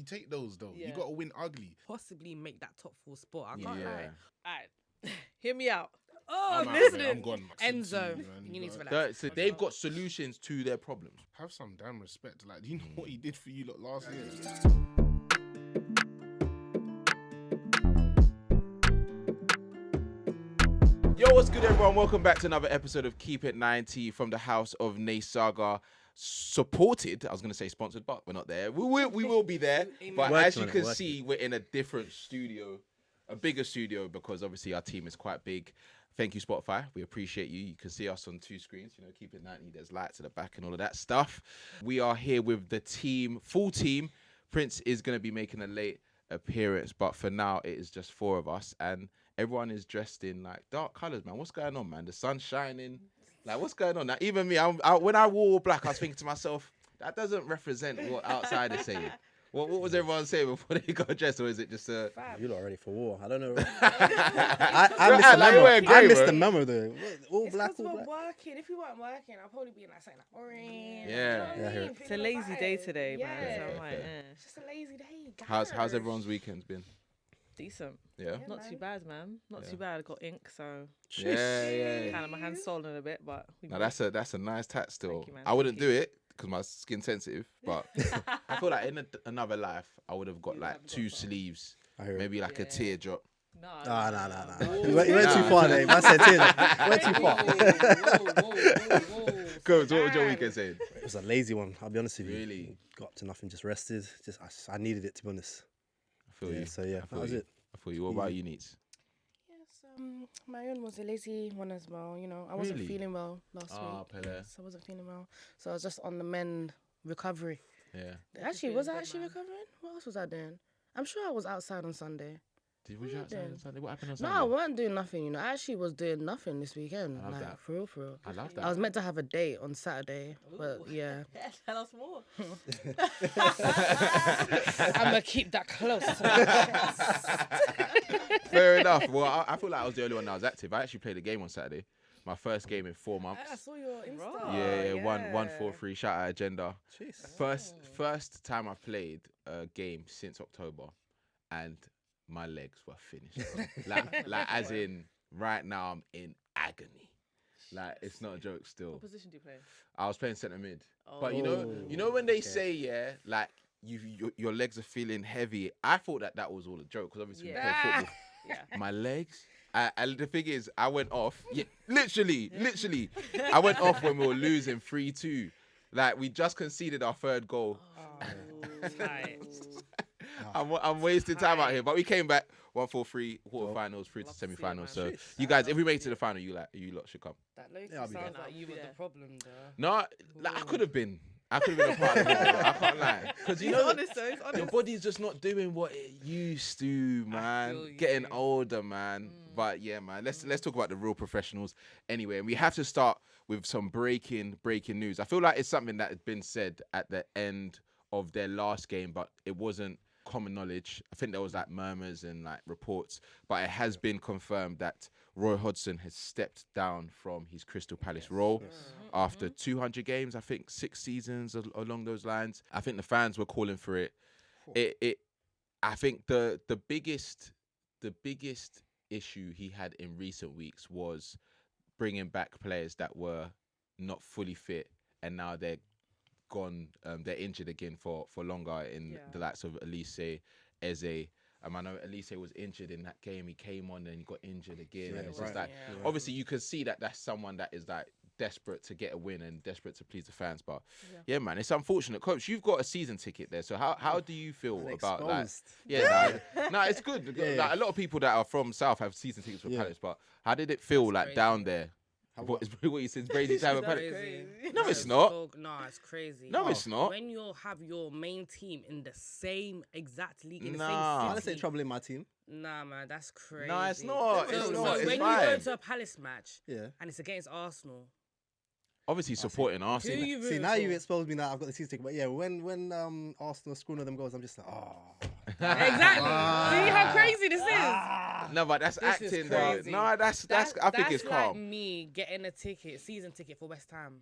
you take those though. Yeah. You got to win ugly. Possibly make that top 4 spot. I can't Yeah. lie. Alright, hear me out. Oh, I'm out, mate. listen. I'm gone. Enzo, man. you need to gotta relax. So they've got solutions to their problems. have some damn respect. Like, do you know what he did for you lot last year? Yo, what's good, everyone? Welcome back to another episode of Keep It 90 from the house of NNESAGA. Supported, I was going to say sponsored, but we're not there. We will be there. But as you can see, we're in a different studio, a bigger studio, because obviously our team is quite big. Thank you, Spotify. We appreciate you. You can see us on 2 screens. You know, Keep It 90. There's lights at the back and all of that stuff. We are here with the team, full team. Prince is going to be making a late appearance, but for now, it is just 4 of us. And everyone is dressed in like dark colors, man. What's going on, man? The sun's shining. Like, what's going on? Now, even me, when I wore all black, I was thinking to myself, that doesn't represent what outside is saying. What was everyone saying before they got dressed, or is it just a... You're not ready for war. I don't know. I missed the memo though. All It's black, because all we're black. working. If we weren't working, I'd probably be in like something like orange. Yeah. You know what I mean? It's a lazy day today, man. Yeah. So I'm like, It's just a lazy day. How's guys. everyone's weekend been? decent. Yeah? Yeah, Not man. too bad, man. Not too bad. I got ink, so Yeah. kind of my hand's swollen a bit, but Now that's a nice tat still. Thank you, man. I wouldn't Thank do it because my skin's sensitive, but I feel like in another life I would have got like 2 sleeves, I hear it. maybe like a teardrop. no. Nah. You went too far, Dave. I said you went too far. Go, what was your weekend saying? It was a lazy one. I'll be honest with you. Really? Got up to nothing, just rested. I needed it, to be honest. I feel you. So yeah, I that feel was you. it. I feel you. What about you, Neats? Yes, my own was a lazy one as well. You know, I wasn't Really? feeling well last week. Pele. So I wasn't feeling well. So I was just on the mend recovery. Yeah. Actually, feeling was I good, actually man. recovering? What else was I doing? I'm sure I was outside on Sunday. Was you Yeah, outside then. on Sunday? What happened on No, Sunday? I wasn't doing nothing, you know. I actually was doing nothing this weekend. I love like, that. for real. I love I that. was meant to have a date on Saturday, but yeah. Tell us more. I'm going to keep that close to my chest. Fair enough. Well, I feel like I was the only one that was active. I actually played a game on Saturday. My first game in 4 months. I saw your Insta. Right. Yeah, yeah. 1-4-3. Shout out Agenda. Jeez. First time I played a game since October, and my legs were finished. bro. like as in right now I'm in agony. Like it's not a joke. Still, What position do you play? I was playing centre mid, Oh. but you know when they say like your legs are feeling heavy. I thought that was all a joke because obviously we play Yeah. football. Yeah. My legs. And the thing is, I went off. Yeah, literally. I went off when we were losing 3-2. Like we just conceded our 3rd goal. Tight. I'm wasting time out here, but we came back 1-4-3 quarterfinals through to Love to see it, semi-finals. So man. you guys, if we make it to the final, you lot should come. That low Yeah, I'll be sounds there. like you were Yeah. the problem, though. No, like I could have been a part of it. I can't lie, because you He's know honest though. He's honest. your body's just not doing what it used to, man. feel you. Getting older, man. But yeah, man. Let's talk about the real professionals anyway. And we have to start with some breaking news. I feel like it's something that had been said at the end of their last game, but it wasn't common knowledge. I think there was like murmurs and like reports, but it has been confirmed that Roy Hodgson has stepped down from his Crystal Palace role after 200 games. I think 6 seasons along those lines. I think the fans were calling for it. I think the biggest issue he had in recent weeks was bringing back players that were not fully fit, and now they're gone. They're injured again for longer. In the likes of Elise, Eze. I know Elise was injured in that game. He came on and he got injured again. And it's just like, obviously you can see that that's someone that is like desperate to get a win and desperate to please the fans. But yeah, man, it's unfortunate. Coach, you've got a season ticket there. So how do you feel about like? Yeah, no, it's good. Like a lot of people that are from South have season tickets for Palace. But how did it feel like crazy. down there? What you said, crazy time at Palace. Crazy. No, it's not. No, it's crazy. No, it's not. When you have your main team in the same exact league, in the Nah. same Palace city. ain't trouble in my team. Nah, man, that's crazy. No, it's not. It's So not. It's when you fine. go to a Palace match Yeah. and it's against Arsenal, Obviously supporting who Arsenal. you See, rooting now for? you exposed me. Now I've got the season ticket. But yeah, when Arsenal scored one of them goals, I'm just like, oh. Exactly. See how crazy this is? No, but that's This is acting though. crazy. No, that's I think it's like calm. me getting a ticket, season ticket for West Ham.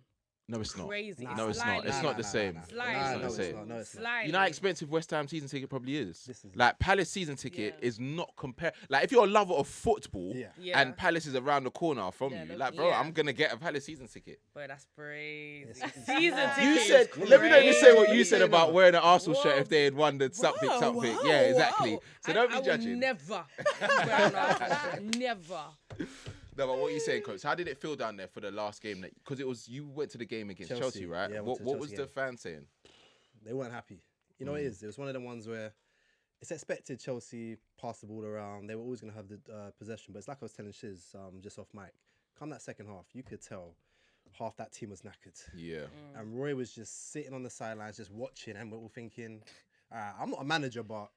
No, it's not. crazy. No, it's not. It's not the same. Sliding. It's not the same. No, it's not. Sliding. You know how expensive West Ham season ticket probably is? This is- Like, Palace season ticket Yeah. is not compared. Like, if you're a lover of football Yeah. and Palace is around the corner from Yeah, you, look- like, bro, yeah. I'm going to get a Palace season ticket. Boy, that's crazy. It's- Season You ticket. You is said, let me say what you crazy. said about wearing an Arsenal shirt Whoa. if they had won the something. Wow, Yeah, exactly. wow. So don't I be would judging. never. wear an Arsenal shirt. Never. No, but what are you saying, coach? How did it feel down there for the last game? Because it was you went to the game against Chelsea, Chelsea, right? yeah, I went what to the what was Chelsea the fans saying? They weren't happy. You know what it is? It was one of them ones where it's expected Chelsea pass the ball around. They were always going to have the possession. But it's like I was telling Shiz just off mic. Come that second half, you could tell half that team was knackered. Yeah. And Roy was just sitting on the sidelines, just watching. And we're all thinking, I'm not a manager, but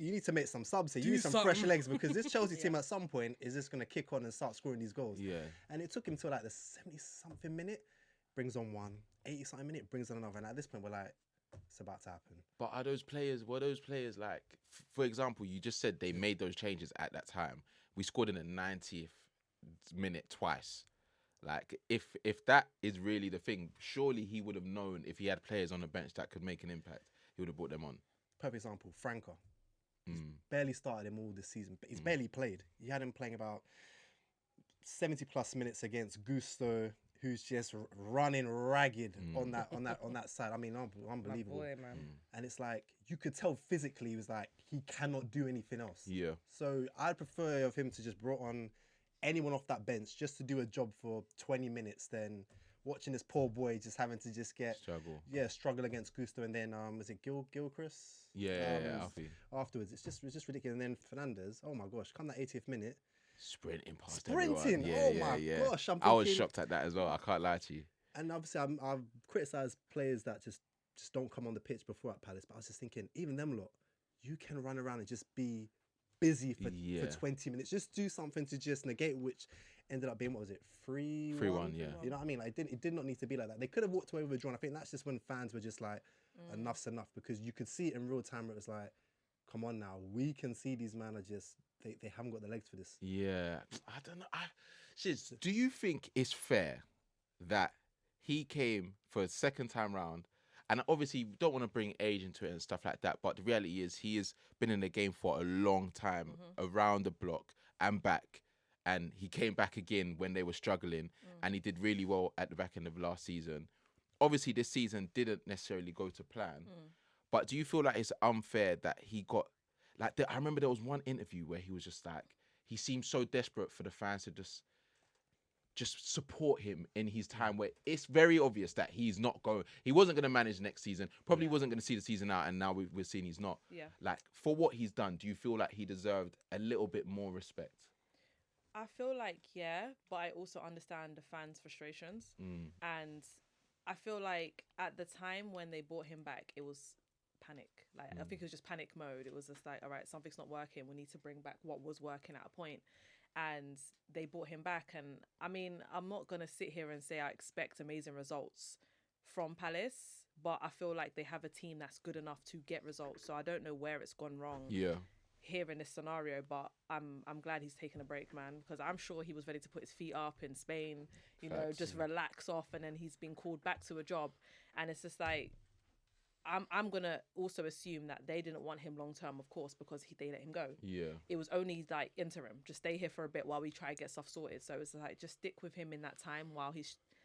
you need to make some subs here. You Do need some fresh something. legs because this Chelsea team at some point is just going to kick on and start scoring these goals. Yeah. And it took him till like the 70-something minute, brings on one, 80-something minute, brings on another. And at this point, we're like, it's about to happen. But were those players like, for example, you just said they made those changes at that time. We scored in the 90th minute twice. Like, if that is really the thing, surely he would have known if he had players on the bench that could make an impact, he would have brought them on. Perfect example, Franco. He's barely started him all this season. He's barely played. You had him playing about 70 plus minutes against Gusto, who's just running ragged on that side. I mean, unbelievable. Boy, man. And it's like you could tell physically he was like he cannot do anything else. Yeah. So I'd prefer of him to just brought on anyone off that bench just to do a job for 20 minutes than watching this poor boy just having to just struggle against Gusto, and then was it Gilchrist? Yeah, Alfie. Afterwards, it's just ridiculous. And then Fernandez, oh my gosh, come that 80th minute, Sprinting past sprinting. everyone. Oh my gosh, I was shocked at that as well. I can't lie to you. And obviously, I've criticised players that just don't come on the pitch before at Palace, but I was just thinking, even them lot, you can run around and just be busy for 20 minutes. Just do something to just negate, which ended up being, what was it, 3-1? 3-1, yeah. You know what I mean? Like, it did not need to be like that. They could have walked away with a draw. And I think that's just when fans were just like, enough's enough, because you could see it in real time where it was like, come on now, we can see these men are just, they haven't got the legs for this. Yeah. I don't know. Shiz, do you think it's fair that he came for a second time round? And obviously, you don't want to bring age into it and stuff like that. But the reality is he has been in the game for a long time, around the block and back. And he came back again when they were struggling. And he did really well at the back end of last season. Obviously, this season didn't necessarily go to plan. But do you feel like it's unfair that he got... Like, I remember there was one interview where he was just like... He seemed so desperate for the fans to just support him in his time where it's very obvious that he wasn't going to manage next season, probably wasn't going to see the season out, and now we're seeing he's not. Yeah. Like, for what he's done, do you feel like he deserved a little bit more respect? I feel like, yeah, but I also understand the fans' frustrations. And I feel like at the time when they brought him back, it was panic. Like, I think it was just panic mode. It was just like, all right, something's not working. We need to bring back what was working at a point. And they brought him back. And I mean, I'm not going to sit here and say I expect amazing results from Palace, but I feel like they have a team that's good enough to get results. So I don't know where it's gone wrong here in this scenario, but I'm glad he's taken a break, man, because I'm sure he was ready to put his feet up in Spain, you know, just relax off, and then he's been called back to a job. And it's just like, I'm going to also assume that they didn't want him long term, of course, because they let him go. Yeah. It was only like interim. Just stay here for a bit while we try to get stuff sorted. So it's like, just stick with him in that time while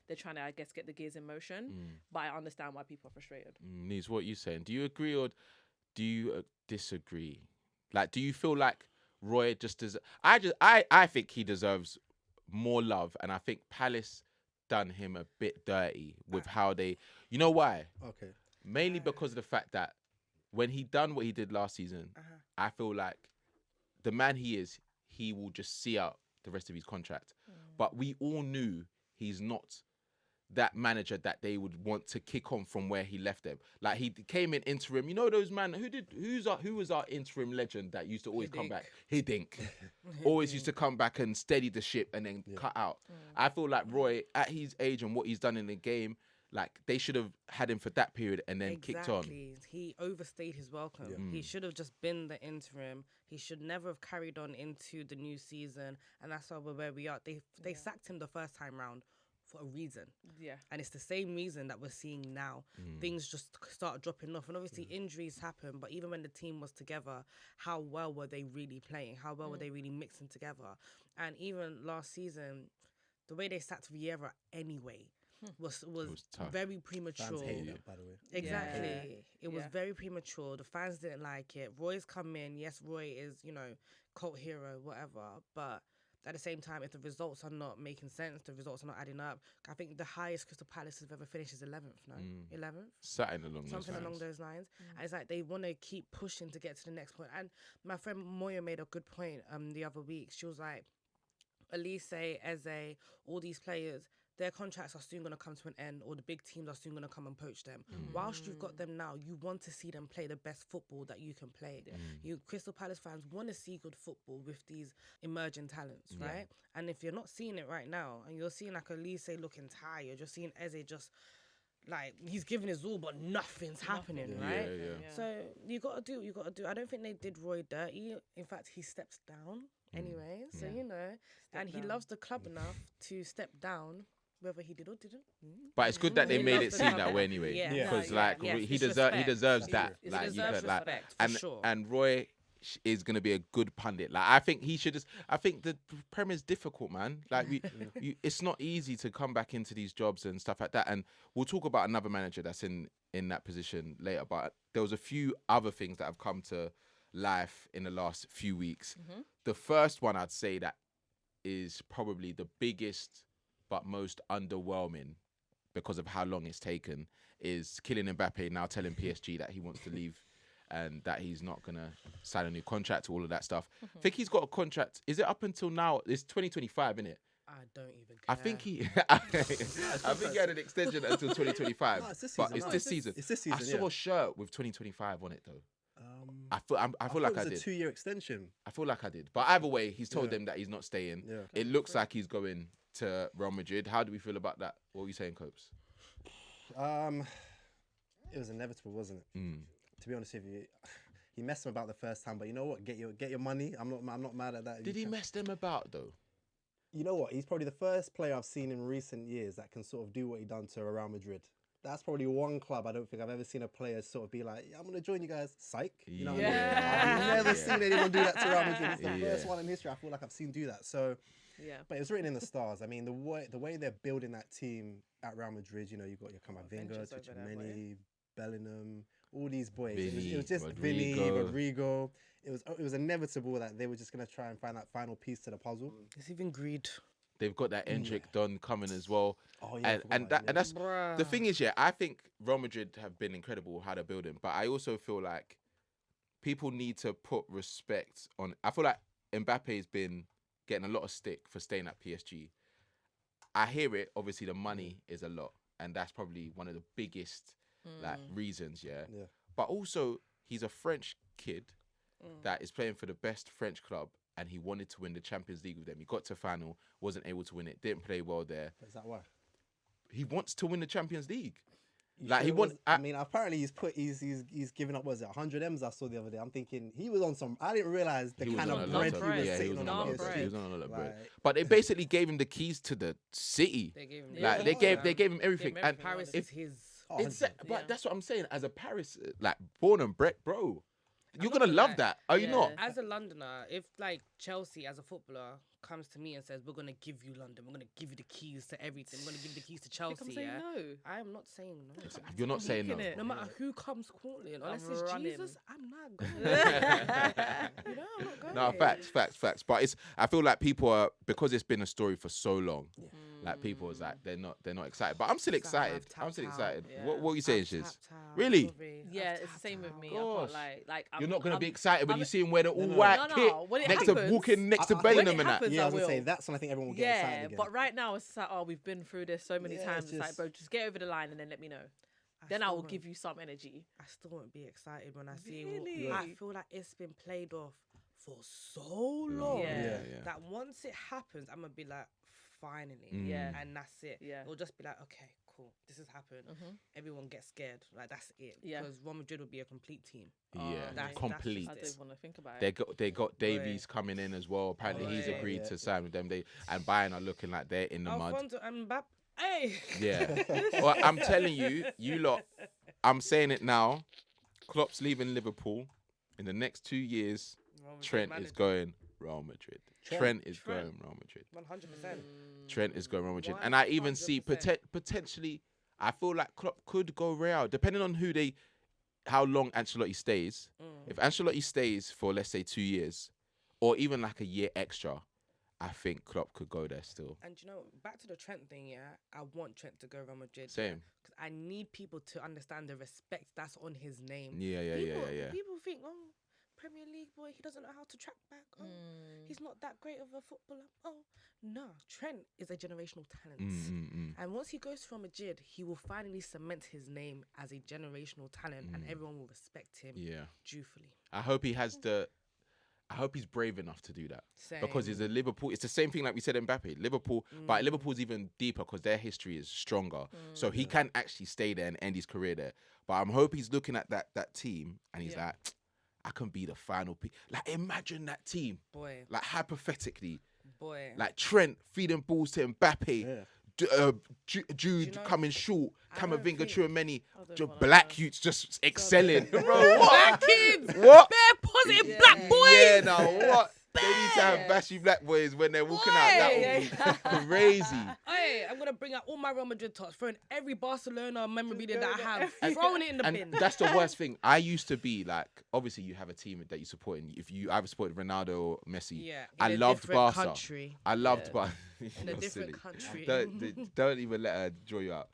they're trying to, I guess, get the gears in motion. But I understand why people are frustrated. Niz, what are you saying? Do you agree or do you disagree? Like, do you feel like Roy just deserves... I think he deserves more love, and I think Palace done him a bit dirty with how they... You know why? Okay. Mainly because of the fact that when he done what he did last season, I feel like the man he is, he will just see out the rest of his contract. But we all knew he's not that manager that they would want to kick on from where he left them. Like, he came in interim. You know those man who was our interim legend that used to always come back? Hiddink. Always used to come back and steady the ship and then cut out. I feel like Roy, at his age and what he's done in the game, like, they should have had him for that period and then kicked on. He overstayed his welcome. He should have just been the interim. He should never have carried on into the new season. And that's why we're where we are. They sacked him the first time round for a reason. Yeah. And it's the same reason that we're seeing now. Things just start dropping off. And obviously injuries happen, but even when the team was together, how well were they really playing? How well were they really mixing together? And even last season, the way they sacked Vieira anyway was tough. very premature. Fans hated it, by the way. Exactly. Yeah. It was Yeah. very premature. The fans didn't like it. Roy's come in. Yes, Roy is, cult hero, whatever. But at the same time, if the results are not making sense, the results are not adding up. I think the highest Crystal Palace have ever finished is 11th, no? 11th? Something along Something along those lines. And it's like they want to keep pushing to get to the next point. And my friend Moya made a good point the other week. She was like, Elise, Eze, all these players, their contracts are soon going to come to an end, or the big teams are soon going to come and poach them. Whilst you've got them now, you want to see them play the best football that you can play. You Crystal Palace fans want to see good football with these emerging talents, right? And if you're not seeing it right now, and you're seeing like Elise looking tired, you're seeing Eze just like he's giving his all, but nothing's happening, right? So you got to do what you got to do. I don't think they did Roy dirty. In fact, he steps down anyway. So and he loves the club enough to step down. Whether he did or didn't, But it's good that they He made loves it the seem club. that way anyway. Yeah. Because Yes, he it's deserves respect. that. He Like deserves respect, for sure. and Roy is gonna be a good pundit. Like I think he should just. I think the Premier's difficult, man. Like it's not easy to come back into these jobs and stuff like that. And we'll talk about another manager that's in that position later. But there was a few other things that have come to life in the last few weeks. The first one I'd say that is probably the biggest but most underwhelming because of how long it's taken is Kylian Mbappe now telling PSG that he wants to leave and that he's not going to sign a new contract, all of that stuff. I think he's got a contract. Is it up until now? It's 2025, isn't it? I don't even care. I think he had an extension until 2025. No, it's this but season, it's no. this season. It's this season, I saw yeah. a shirt with 2025 on it though. I I feel thought like it I was did. a 2-year extension. I feel like I did. But either way, he's told them that he's not staying. Yeah. It looks like he's going to Real Madrid. How do we feel about that? What are you saying, Copes? It was inevitable, wasn't it? To be honest with you, he messed him about the first time, but you know what? Get your money. I'm not mad at that. Did he mess them about though? You know what? He's probably the first player I've seen in recent years that can sort of do what he done to Real Madrid. That's probably one club I don't think I've ever seen a player sort of be like, yeah, I'm going to join you guys. Psych. You know what I mean? I've never seen anyone do that to Real Madrid. It's the first one in history I feel like I've seen do that. So, but it was written in the stars. I mean, the way they're building that team at Real Madrid, you know, you've got your Camavinga, Tchouaméni, Bellingham, all these boys. It was just Vinny, Rodrigo. It was inevitable that they were just going to try and find that final piece to the puzzle. It's even greed. They've got that Endrick Don coming as well. Oh, yeah, and that's the thing is, I think Real Madrid have been incredible how they're building, but I also feel like people need to put respect on. I feel like Mbappe's been getting a lot of stick for staying at PSG. I hear it. Obviously, the money is a lot, and that's probably one of the biggest reasons. Yeah. But also, he's a French kid that is playing for the best French club. And he wanted to win the Champions League with them. He got to final, wasn't able to win it, didn't play well there. Is that why? He wants to win the Champions League. I mean, apparently he's given up. Was it 100 M's I saw the other day? I'm thinking he was on some. I didn't realize the kind of bread he was sitting on. He was on a lot of bread. But they basically gave him the keys to the city. They gave him they gave him everything. And Paris is his. But that's what I'm saying. As a Paris, like born and bred, bro. You're going to love that. Are you not? As a Londoner, if like Chelsea as a footballer comes to me and says, we're going to give you London, we're going to give you the keys to everything, we're going to give you the keys to Chelsea, no. I am not saying no. You're not saying no. No matter who comes calling, unless it's running. Jesus, I'm not going. You know, I'm not going. No, facts. But I feel like people are, because it's been a story for so long, like people is like, they're not excited. But I'm still excited. I'm still excited. What are you saying, Shiz? Really? Yeah, it's the same with me. Gosh. Like You're not going to be excited when you see him wear the all white kit When it next happens, to walking next to Bellingham and that. Yeah, I was going to say, that's when I think everyone will get excited again. But right now, it's like, oh, we've been through this so many times. It's like, bro, just get over the line and then let me know. Then I will give you some energy. I still won't be excited when I see Really? I feel like it's been played off for so long that once it happens, I'm going to be like, finally. And that's it. It'll just be like, okay, cool. This has happened. Everyone gets scared. Like, that's it. Because Real Madrid would be a complete team. Complete. I don't want to think about it. They got Davies coming in as well. Apparently he's agreed to sign with them. And Bayern are looking like they're in the mud. Alfonso and Hey. Yeah. Well, I'm telling you, you lot, I'm saying it now. Klopp's leaving Liverpool. In the next 2 years, Trent is going Real Madrid. Trent is going Real Madrid. 100%. Trent is going Real Madrid. And I even see 100%. potentially, I feel like Klopp could go Real, depending on how long Ancelotti stays. If Ancelotti stays for, let's say, 2 years, or even like a year extra, I think Klopp could go there still. And you know, back to the Trent thing, yeah. I want Trent to go Real Madrid. Same. Because I need people to understand the respect that's on his name. Yeah. People think, oh, Premier League boy, he doesn't know how to track back. Oh, he's not that great of a footballer. Oh, no. Trent is a generational talent. And once he goes to Real Madrid, he will finally cement his name as a generational talent and everyone will respect him dutifully. I hope he has I hope he's brave enough to do that. Same. Because he's a Liverpool. It's the same thing like we said Mbappe. Liverpool, but Liverpool's even deeper because their history is stronger. So he can actually stay there and end his career there. But I'm hoping he's looking at that team and he's like, I can be the final pick. Like, imagine that team. Boy. Like, hypothetically. Boy. Like, Trent feeding balls to Mbappe. Jude coming short. Camavinga, Tchouameni. Black youths just excelling. Bro, Black kids. What? Bare positive black boys. Yeah, now what? They need to have bashy black boys when they're walking out. That would be crazy. Hey, I'm going to bring out all my Real Madrid tops, throwing every Barcelona memorabilia that I have, throwing it in the bin. And that's the worst thing. I used to be like, obviously you have a team that you support, and if you either supported Ronaldo or Messi, I loved Barca. Country. I loved Barca. In a different country. Don't even let her draw you out.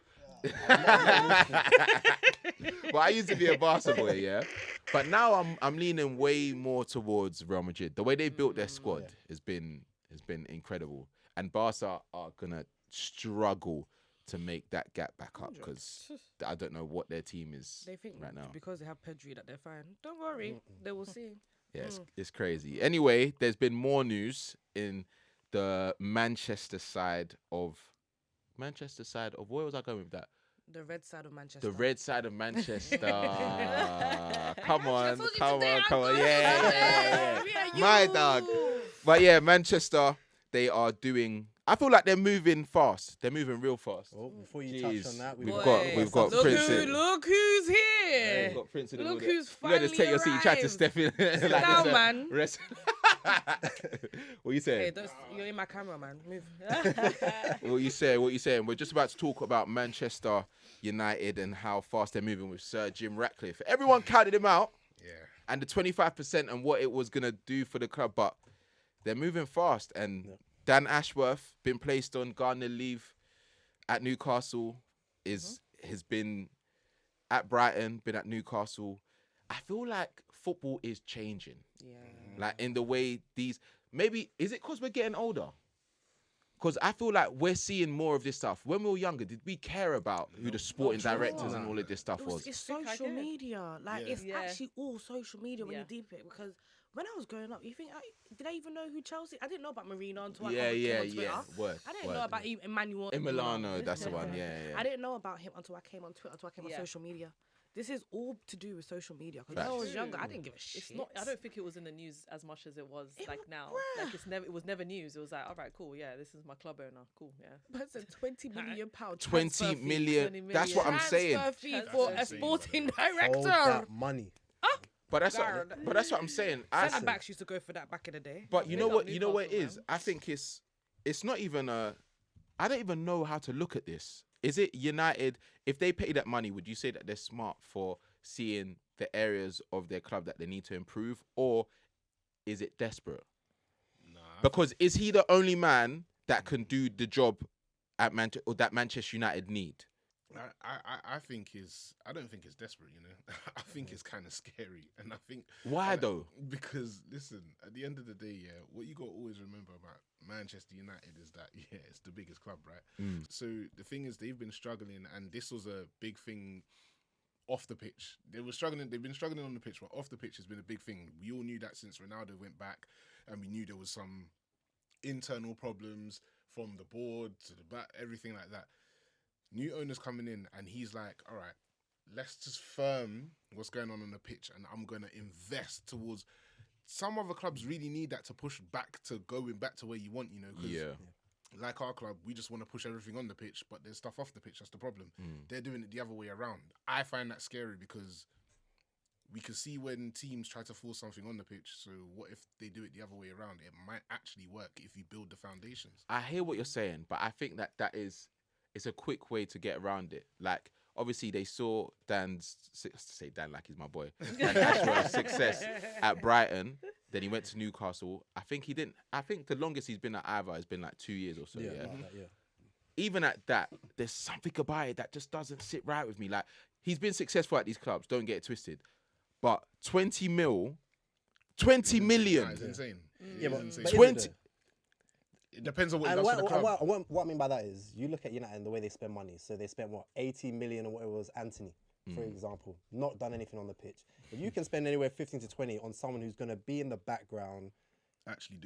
But I used to be a Barca boy, yeah. But now I'm leaning way more towards Real Madrid. The way they built their squad has been incredible, and Barca are gonna struggle to make that gap back up because I don't know what their team is They think right now. because they have Pedri that they're fine. Don't worry, they will see. Yeah, it's crazy. Anyway, there's been more news in the Manchester side of where was I going with that? The red side of Manchester. The red side of Manchester. Come on. Yeah. My dog. But yeah, Manchester, they are doing. I feel like they're moving fast. They're moving real fast. Oh, before you touch on that, we've got Prince. Look who's here. Yeah, we've got Prince in the Look building. who's You gotta finally take your seat. You tried to arrived. step in. Sit down, man. What you saying? Hey, you're in my camera, man. Move. What you saying? We're just about to talk about Manchester United and how fast they're moving with Sir Jim Ratcliffe. Everyone counted him out. Yeah. And the 25% and what it was going to do for the club. But they're moving fast. And Dan Ashworth, been placed on gardening leave at Newcastle, has been at Brighton, been at Newcastle. I feel like football is changing. Yeah. Like in the way maybe, is it because we're getting older? Because I feel like we're seeing more of this stuff. When we were younger, did we care about who the sporting directors and all of this stuff was? It's social media. Like, it's actually all social media when you deep it. Because when I was growing up, you think, did I even know who Chelsea? I didn't know about Marino until I came on Twitter. I didn't know about Emmanuel. Milano, that's the one, yeah. I didn't know about him until I came on Twitter, until I came on social media. This is all to do with social media. Because when I was younger, I didn't give a shit. It's not. I don't think it was in the news as much as it was now. Like it was never news. It was like, all right, cool, yeah, this is my club owner, cool, yeah. But it's a £20 million 20 million. That's what I'm saying. Transfer fee for a sporting director. Hold that money. But that's what I'm saying. Centre backs used to go for that back in the day. But you know what it is? I think it's not even I don't even know how to look at this. Is it United? If they pay that money, would you say that they're smart for seeing the areas of their club that they need to improve, or is it desperate? Nah. Because is he the only man that can do the job at that Manchester United need? I think I don't think it's desperate, you know. I think it's kind of scary, and I think why though? Because listen, at the end of the day, what you got to always remember about Manchester United is that it's the biggest club, right? So the thing is, they've been struggling, and this was a big thing off the pitch. They've been struggling on the pitch, but off the pitch has been a big thing. We all knew that since Ronaldo went back, and we knew there was some internal problems from the board to the back, everything like that. New owners coming in, and he's like, all right, let's just firm what's going on the pitch, and I'm going to invest towards. Some other clubs really need that to push back to going back to where you want, you know. 'Cause like our club, we just want to push everything on the pitch, but there's stuff off the pitch. That's the problem. They're doing it the other way around. I find that scary because we can see when teams try to force something on the pitch. So what if they do it the other way around? It might actually work if you build the foundations. I hear what you're saying, but I think that it's a quick way to get around it. Like, obviously, they saw Dan's, say Dan like he's my boy, Dan Ashworth's success at Brighton. Then he went to Newcastle. I think the longest he's been at either has been like 2 years or so. Yeah. Like that, Even at that, there's something about it that just doesn't sit right with me. Like, he's been successful at these clubs. Don't get it twisted. But 20 million. Nah, it's insane. Yeah, but It's insane. but 20 is it It depends on what though? he And does for the club. what I mean by that is, you look at United and the way they spend money. So they spent 80 million or whatever it was Anthony, for example, not done anything on the pitch. If you can spend anywhere 15 to 20 on someone who's going to be in the background, Actually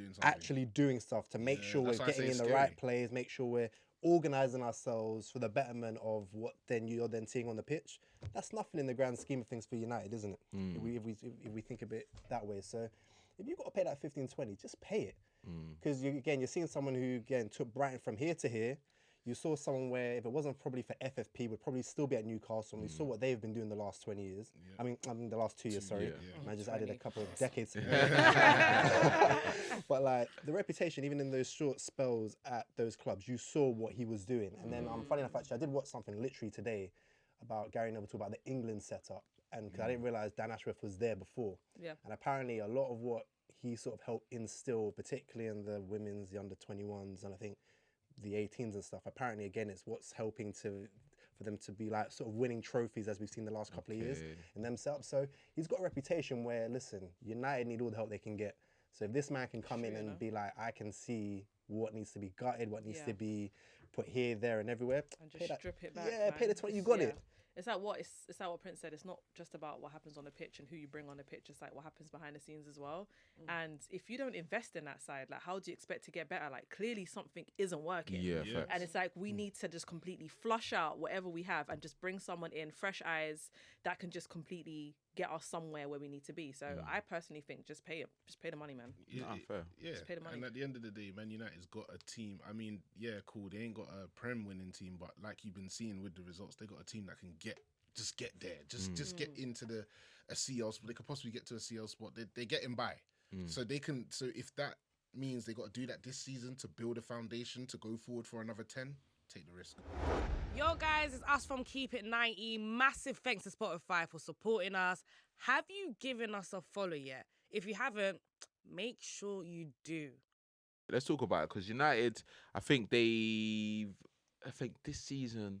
doing something. to make sure we're that's why I say getting in it's the scary. right plays, make sure we're organising ourselves for the betterment of what then you're then seeing on the pitch. That's nothing in the grand scheme of things for United, isn't it? If we think of it that way. So if you've got to pay that 15, 20, just pay it. Because you're seeing someone who again took Brighton from here to here. You saw someone where if it wasn't probably for FFP, would probably still be at Newcastle. And we saw what they've been doing the last 20 years. I mean the last 2 years, sorry. And I just added a couple of decades. But like the reputation, even in those short spells at those clubs, you saw what he was doing. And then funny enough, actually, I did watch something literally today about Gary Neville talk about the England setup. And because I didn't realise Dan Ashworth was there before. Yeah. And apparently a lot of what he sort of helped instill, particularly in the women's, the under 21s, and I think the 18s and stuff. Apparently, again, it's what's helping for them to be like sort of winning trophies as we've seen the last couple of years in themselves. So he's got a reputation where, listen, United need all the help they can get. So if this man can come in and be like, I can see what needs to be gutted, what needs to be put here, there, and everywhere. And just strip it back. Yeah, pay man. the 20. You got it. It's like what Prince said. It's not just about what happens on the pitch and who you bring on the pitch. It's like what happens behind the scenes as well. And if you don't invest in that side, like how do you expect to get better? Like clearly something isn't working. Yeah, facts. And it's like we need to just completely flush out whatever we have and just bring someone in, fresh eyes that can just completely get us somewhere where we need to be. So I personally think just pay the money, man. Fair. Yeah, Just pay the money. and at the end of the day, Man United's got a team. I mean, yeah, cool. They ain't got a Prem winning team, but like you've been seeing with the results, they got a team that can get there, just get into a CL spot. They could possibly get to a CL spot. They're getting by, so they can. So if that means they got to do that this season to build a foundation to go forward for another 10, take the risk. Yo, guys, it's us from Keep It 90. Massive thanks to Spotify for supporting us. Have you given us a follow yet? If you haven't, make sure you do. Let's talk about it because United, I think this season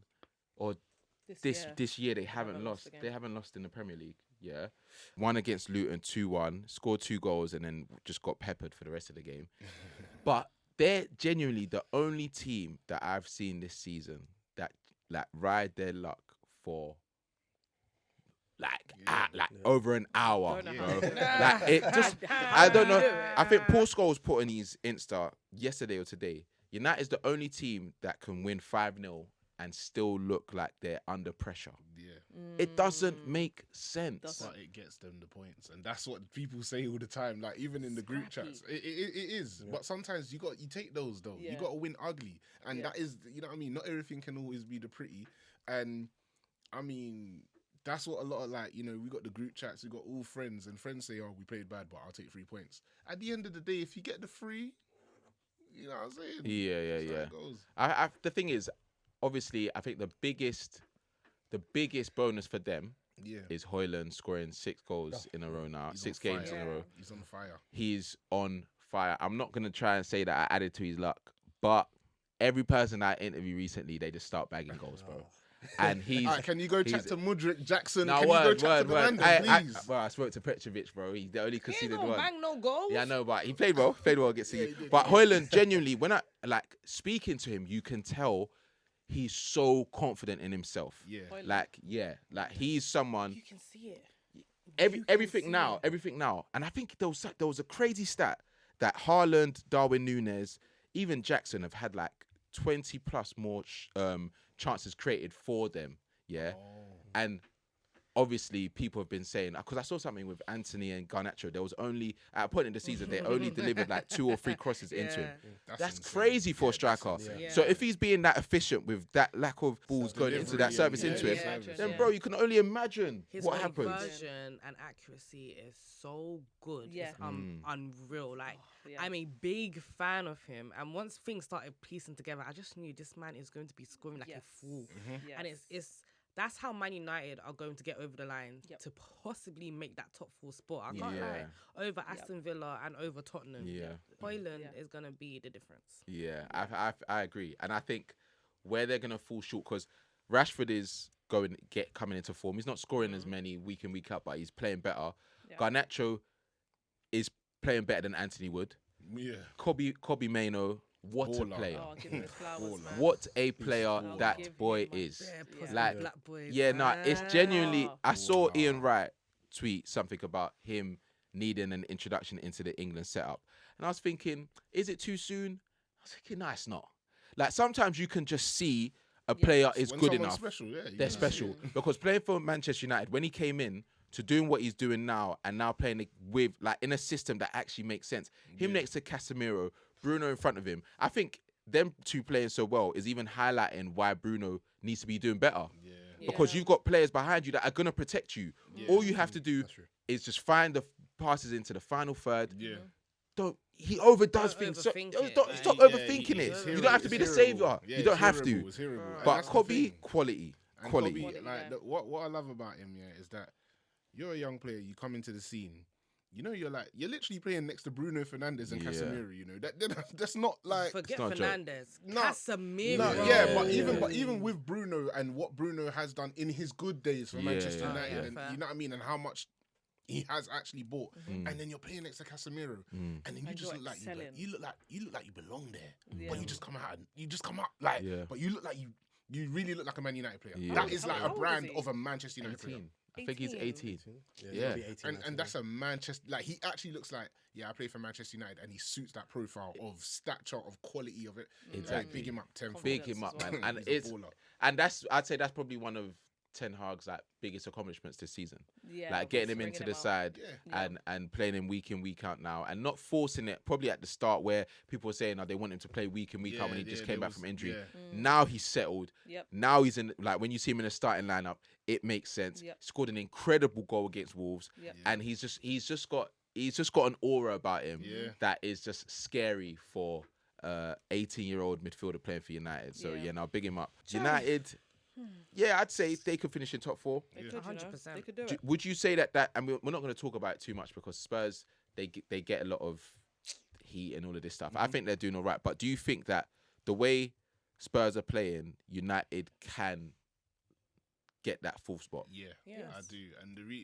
or this year they haven't lost. They haven't lost in the Premier League. Yeah, won against Luton 2-1, scored 2 goals, and then just got peppered for the rest of the game. But they're genuinely the only team that I've seen this season that like ride their luck for over an hour, bro. Like it just, I don't know. I think Paul Scholes put on his Insta yesterday or today. United's the only team that can win 5-0 and still look like they're under pressure. Yeah, It doesn't make sense. but it gets them the points, and that's what people say all the time. Like even in the group chats, it is. Yeah. But sometimes you take those though. You got to win ugly, and that is, you know what I mean. Not everything can always be the pretty, and I mean. That's what a lot of we got the group chats, we got all friends, and friends say, oh, we played bad, but I'll take 3 points. At the end of the day, if you get the 3, you know what I'm saying? Yeah. It goes. The thing is, obviously, I think the biggest bonus for them is Højlund scoring 6 goals in a row now, 6 games in a row. He's on fire. He's on fire. I'm not going to try and say that I added to his luck, but every person I interviewed recently, they just start bagging goals, bro. And he's. Right, can you go chat to Mudryk, Jackson? No, can you go chat to the please? I spoke to Petrovic, bro. He only conceded one. Bang no goals. Yeah, I know, but he played well. Against City. But Højlund, genuinely, when I speaking to him, you can tell he's so confident in himself. Yeah. Like he's someone. You can see it. Everything now. And I think there was a crazy stat that Haaland, Darwin Núñez, even Jackson have had 20 plus more chances created for them, and obviously people have been saying, because I saw something with Anthony and Garnacho, there was only, at a point in the season, they only delivered like 2 or 3 crosses into him. That's insane. crazy for a Yeah, that's striker. insane. So if he's being that efficient with that lack of balls going into that service into him, then bro, you can only imagine His what happens. conversion and accuracy is so good. Yeah. It's unreal. Like, yeah. I'm a big fan of him. And once things started piecing together, I just knew this man is going to be scoring like a fool. Yes. And it's that's how Man United are going to get over the line to possibly make that top 4 spot. I can't lie. Over Aston Villa and over Tottenham. Yeah. Hoyland is going to be the difference. Yeah, I agree. And I think where they're going to fall short, because Rashford is coming into form. He's not scoring as many week in, week out, but he's playing better. Yeah. Garnacho is playing better than Anthony Wood. Yeah. Kobe Mainoo, what Baller. a player. Oh, give him his flowers, man. What a player that boy is. Like, black boys, it's genuinely, I saw Ian Wright tweet something about him needing an introduction into the England setup. And I was thinking, is it too soon? I was thinking, no, it's not. Like, sometimes you can just see a player is when good enough. Special, they're special. Because playing for Manchester United, when he came in to doing what he's doing now and now playing with, like, in a system that actually makes sense, him next to Casemiro, Bruno in front of him, I think them two playing so well is even highlighting why Bruno needs to be doing better. Because you've got players behind you that are going to protect you. All you have to do is just find the passes into the final third. He overdoes things. Stop overthinking it. You don't have to be the saviour. You don't have to. But Kobe, quality. Like, what I love about him, is that you're a young player, you come into the scene, you're literally playing next to Bruno Fernandes and Casemiro. That's not like, forget Fernandes, Casemiro. But even with Bruno and what Bruno has done in his good days for Manchester United, and you know what I mean, and how much he has actually bought, and then you're playing next to Casemiro, and then you just look like you look like you belong there, but you just come out, but you look like you really look like a Man United player. That is like a brand of a Manchester United player. I think he's 18. Yeah. And that's a Manchester, like, he actually looks like, I play for Manchester United, and he suits that profile of stature, of quality of it. Exactly. Like, big him up tenfold. Big him up, man. And He's a baller. and I'd say that's probably one of Ten Hag's like biggest accomplishments this season. Like getting him into the side and playing him week in, week out now, and not forcing it probably at the start where people were saying they want him to play week in, week out when he just came back from injury. Now he's settled. Now he's in, like, when you see him in the starting lineup, it makes sense. Scored an incredible goal against Wolves, and he's just got an aura about him that is just scary for 18-year-old midfielder playing for United. So now big him up. United. I'd say they could finish in top 4. They could, 100%. They could do it. Would you say that and we're not going to talk about it too much because Spurs they get a lot of heat and all of this stuff. I think they're doing all right, but do you think that the way Spurs are playing, United can get that 4th spot? Yeah, I do,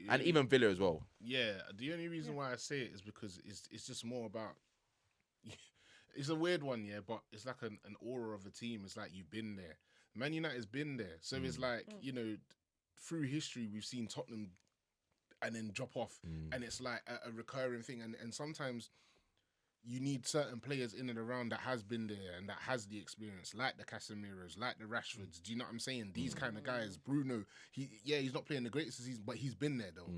and even Villa as well. Yeah, the only reason why I say it is because it's just more about. It's a weird one, but it's like an aura of a team. It's like you've been there. Man United's been there. So it's like, through history, we've seen Tottenham and then drop off. And it's like a recurring thing. And sometimes you need certain players in and around that has been there and that has the experience, like the Casemiros, like the Rashfords. Do you know what I'm saying? These kind of guys. Bruno, he's not playing the greatest of seasons, but he's been there though.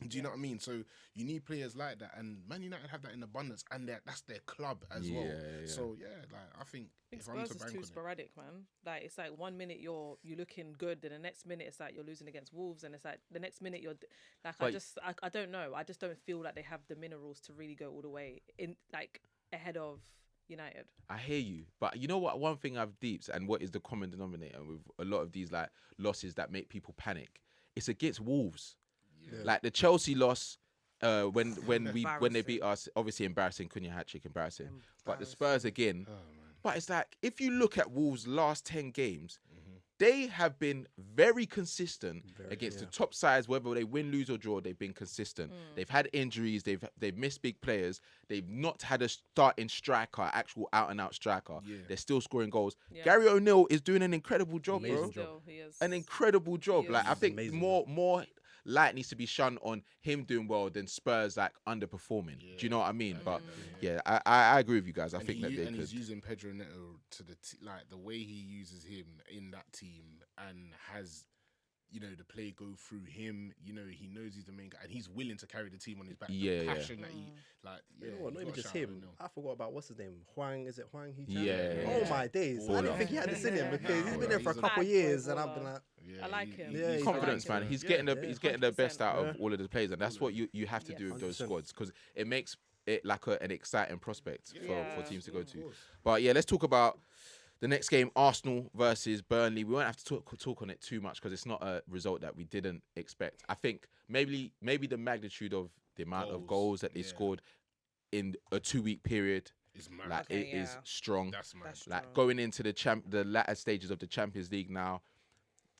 Do you know what I mean? So you need players like that, and Man United have that in abundance, and that's their club as well. So like I think if I'm to bank too sporadic, man. Like, it's like 1 minute you're looking good, then the next minute it's like you're losing against Wolves, and it's like the next minute you're like, I don't know. I just don't feel like they have the minerals to really go all the way in, like, ahead of United. I hear you, but you know what? One thing I've deeped, and what is the common denominator with a lot of these like losses that make people panic, it's against Wolves. Like the Chelsea loss, when they beat us, obviously embarrassing. Cunha hat-trick, embarrassing. But the Spurs again. But it's like, if you look at Wolves' last 10 games, they have been very consistent against the top sides. Whether they win, lose or draw, they've been consistent. They've had injuries. They've missed big players. They've not had a starting striker, actual out-and-out striker. They're still scoring goals. Gary O'Neill is doing an incredible job, bro. An incredible job. Like, I think more light needs to be shone on him doing well than Spurs like underperforming. Do you know what I mean? But I agree with you guys. I think that they could. He's using Pedro Neto to like the way he uses him in that team, and has the play go through him. He knows he's the main guy, and he's willing to carry the team on his back. Yeah, the yeah. passion that he You know what? Not you even gotta just shout out him. O'Neal. I forgot about what's his name. Huang. Is it Huang? Yeah. Oh my days! I didn't think he had this in him because he's been there for a couple of years, and I've been like, I like him. Yeah, he's Confidence, like man. him. He's getting the 100%. best out of all of the players, and that's what you have to do with those 100%. squads because it makes it like an exciting prospect for teams to go to. course. But yeah, let's talk about the next game, Arsenal versus Burnley. We won't have to talk on it too much because it's not a result that we didn't expect. I think maybe the magnitude of the amount of goals that they scored in a 2-week period, It's mad. like it is strong. That's mad. Like going into the latter stages of the Champions League now,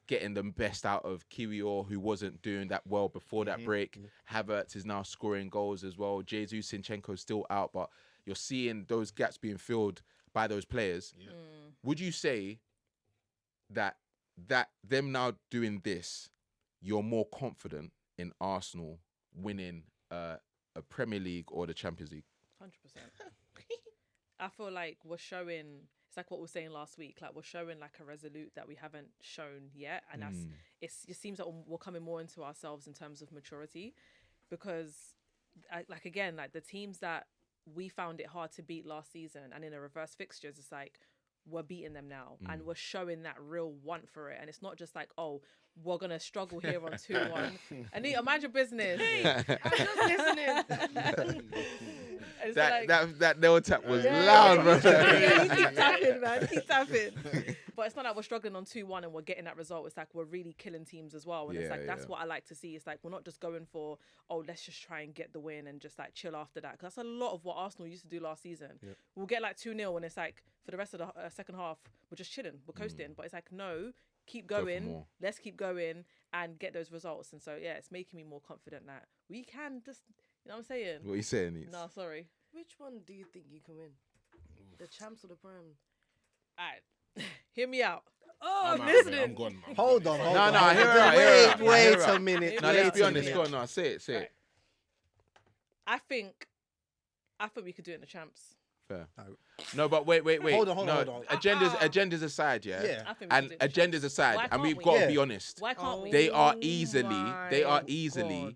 getting the best out of Kiwior, who wasn't doing that well before that break. Havertz is now scoring goals as well. Jesus Zinchenko's still out, but you're seeing those gaps being filled by those players. Yeah. Would you say that them now doing this, you're more confident in Arsenal winning a Premier League or the Champions League? 100%. I feel like we're showing. It's like what we were saying last week. Like we're showing like a resolute that we haven't shown yet, and it seems like we're coming more into ourselves in terms of maturity, because like the teams that we found it hard to beat last season, and in the reverse fixtures, it's like we're beating them now, and we're showing that real want for it, and it's not just like, oh, we're gonna struggle here on 2-1. Anita, mind your business. Hey, I'm just listening. That nail tap was loud, bro. Yeah, he keep tapping, man. Keep tapping. But it's not like we're struggling on 2-1 and we're getting that result. It's like we're really killing teams as well. And it's like that's what I like to see. It's like we're not just going for, oh, let's just try and get the win and just like chill after that. Because that's a lot of what Arsenal used to do last season. Yep. We'll get like 2-0 and it's like for the rest of the second half, we're just chilling, we're coasting. But it's like, no, keep going. Let's keep going and get those results. And so, yeah, it's making me more confident that we can just, you know what I'm saying? What are you saying, Neats? No, sorry. Which one do you think you can win? The champs or the Prem? All right. Hear me out. Oh, I'm I'm out, listening. mate. I'm gone. hold on. No, I hear her out. Wait a minute. No, let's be honest. Go on, no, say it. Right. I think we could do it in the champs. Fair. No, but wait. Hold on. Agendas aside, Yeah. I think we And could do it in the agendas champs. aside, Why and can't we've we? got to Yeah. be honest. Why can't we? They are my easily God.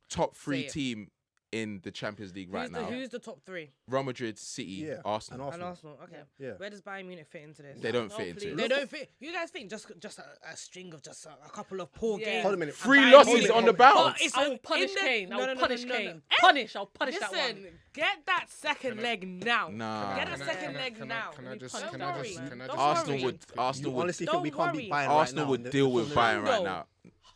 top 3 Say it. team in the Champions League right now. Who's the top 3? Real Madrid, City, Yeah. Arsenal. And And Arsenal. Okay. Yeah. Where does Bayern Munich fit into this? They don't No, fit into please. it. They don't fit. You guys think just a string of just a couple of poor Yeah. games? Hold a minute. 3 Bayern losses Munich- on the But bounce. it's I will punish in the- Kane. I will no, punish no. Kane. Punish. I'll punish that Listen, one. get that second leg now. Nah. Get a Can I- second can I- leg can I- now. can I just- Don't can I worry. just- can I Don't just- Arsenal worry. would You honestly think we Don't can't worry. beat Bayern Arsenal right now? would deal with Bayern right No. now.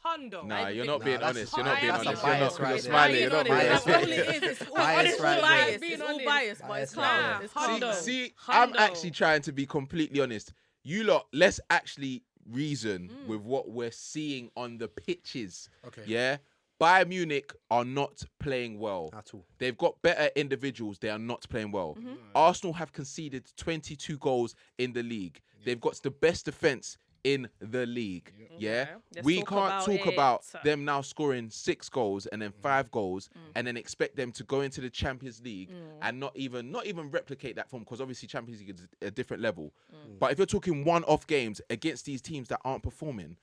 Hundo. Nah, you're I not think- being Nah, honest. that's You're not being bias. honest. That's You're bias not. right You're there. smiling. You're Lying not on it. being biased. That's honest. all it is. It's all Bias it's all right bias. there. It's Being all honest. bias, but Bias it's right calm. there. It's Hundo. calm. See, Hundo. I'm actually trying to be completely honest. You lot, let's actually reason with what we're seeing on the pitches. Okay. Yeah? Bayern Munich are not playing well. At all. They've got better individuals. They are not playing well. Arsenal have conceded 22 goals in the league. They've got the best defense in the league. Yeah? Okay. Let's We talk can't about talk it. about them now scoring 6 goals and then 5 goals and then expect them to go into the Champions League and not even replicate that form, because obviously Champions League is a different level. But if you're talking one-off games against these teams that aren't performing,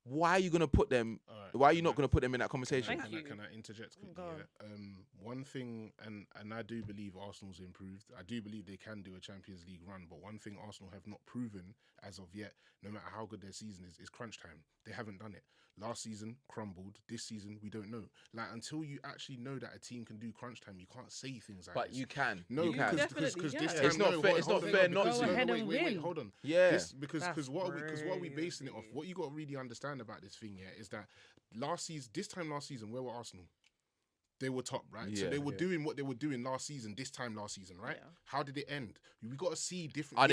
why are you going to put them? Alright, Why are you not going to put them in that conversation? Thank you. Can I interject quickly? Go on. Yeah? One thing, and I do believe Arsenal's improved. I do believe they can do a Champions League run. But one thing Arsenal have not proven as of yet, no matter how good their season is crunch time. They haven't done it. Last season crumbled. This season we don't know. Like until you actually know that a team can do crunch time, you can't say things like But this. you can. No, you can. because Definitely, this yeah. time It's not fair- it's not fair not to. Go ahead and wait, win. hold on. Yeah. Because what are we basing it off? What you got to really understand about this thing, is that this time last season, where were Arsenal? They were top, right? So Yeah. they were doing what they were doing last season, right? Yeah. How did it end? We got to see different. Are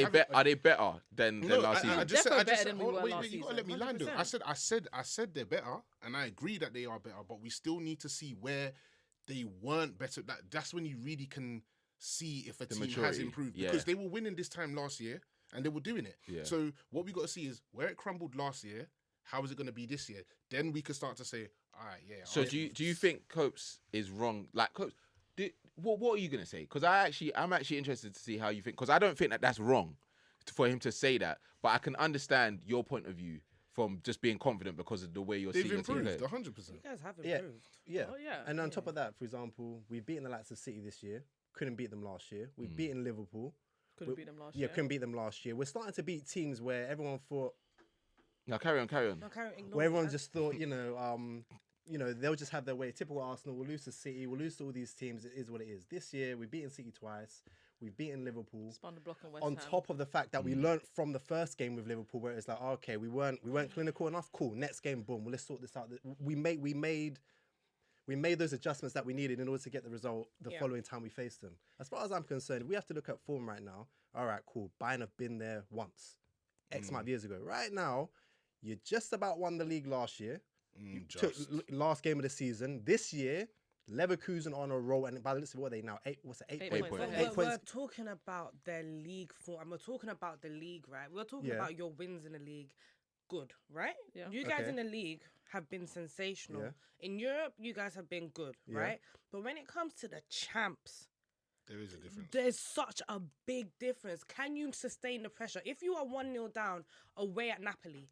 they better than No, last season? I just said, Definitely better than we hold on, were wait, last you gotta let me season, land it. 100%. I said they're better, and I agree that they are better, but we still need to see where they weren't better. That's when you really can see if a team has maturity, improved, yeah. because they were winning this time last year and they were doing it. Yeah. So what we got to see is where it crumbled last year. How is it going to be this year? Then we can start to say, all right, yeah. So do you think Copes is wrong? Like Copes, what are you gonna say? Because I'm actually interested to see how you think. Because I don't think that that's wrong for him to say that. But I can understand your point of view from just being confident because of the way you're They've seeing your team improved play. 100%. You guys have Yeah. improved. Yeah. Oh, yeah. And on top of that, for example, we've beaten the likes of City this year. Couldn't beat them last year. We've beaten Liverpool. Couldn't beat them last Yeah, year. couldn't beat them last year. We're starting to beat teams where everyone thought, Now carry on. No, Karen, ignore where everyone that. just thought, they'll just have their way. Typical Arsenal. We'll lose to City. We'll lose to all these teams. It is what it is. This year, we've beaten City twice. We've beaten Liverpool. Spun the block on West On Ham. top of the fact that we learnt from the first game with Liverpool, where it's like, okay, we weren't clinical enough. Cool. Next game, boom. Well, let's sort this out. We made those adjustments that we needed in order to get the result the following time we faced them. As far as I'm concerned, we have to look at form right now. All right, cool. Bayern have been there once, X amount of years ago. Right now, you just about won the league last year. Last game of the season. This year, Leverkusen on a roll, and by the looks of what are they now, 8 points. We're talking about their league form, and we're talking about the league, right? We're talking about your wins in the league. Good, right? Yeah. You guys in the league have been sensational. Yeah. In Europe, you guys have been good, right? But when it comes to the champs, There is a difference. there's such a big difference. Can you sustain the pressure? If you are 1-0 down away at Napoli,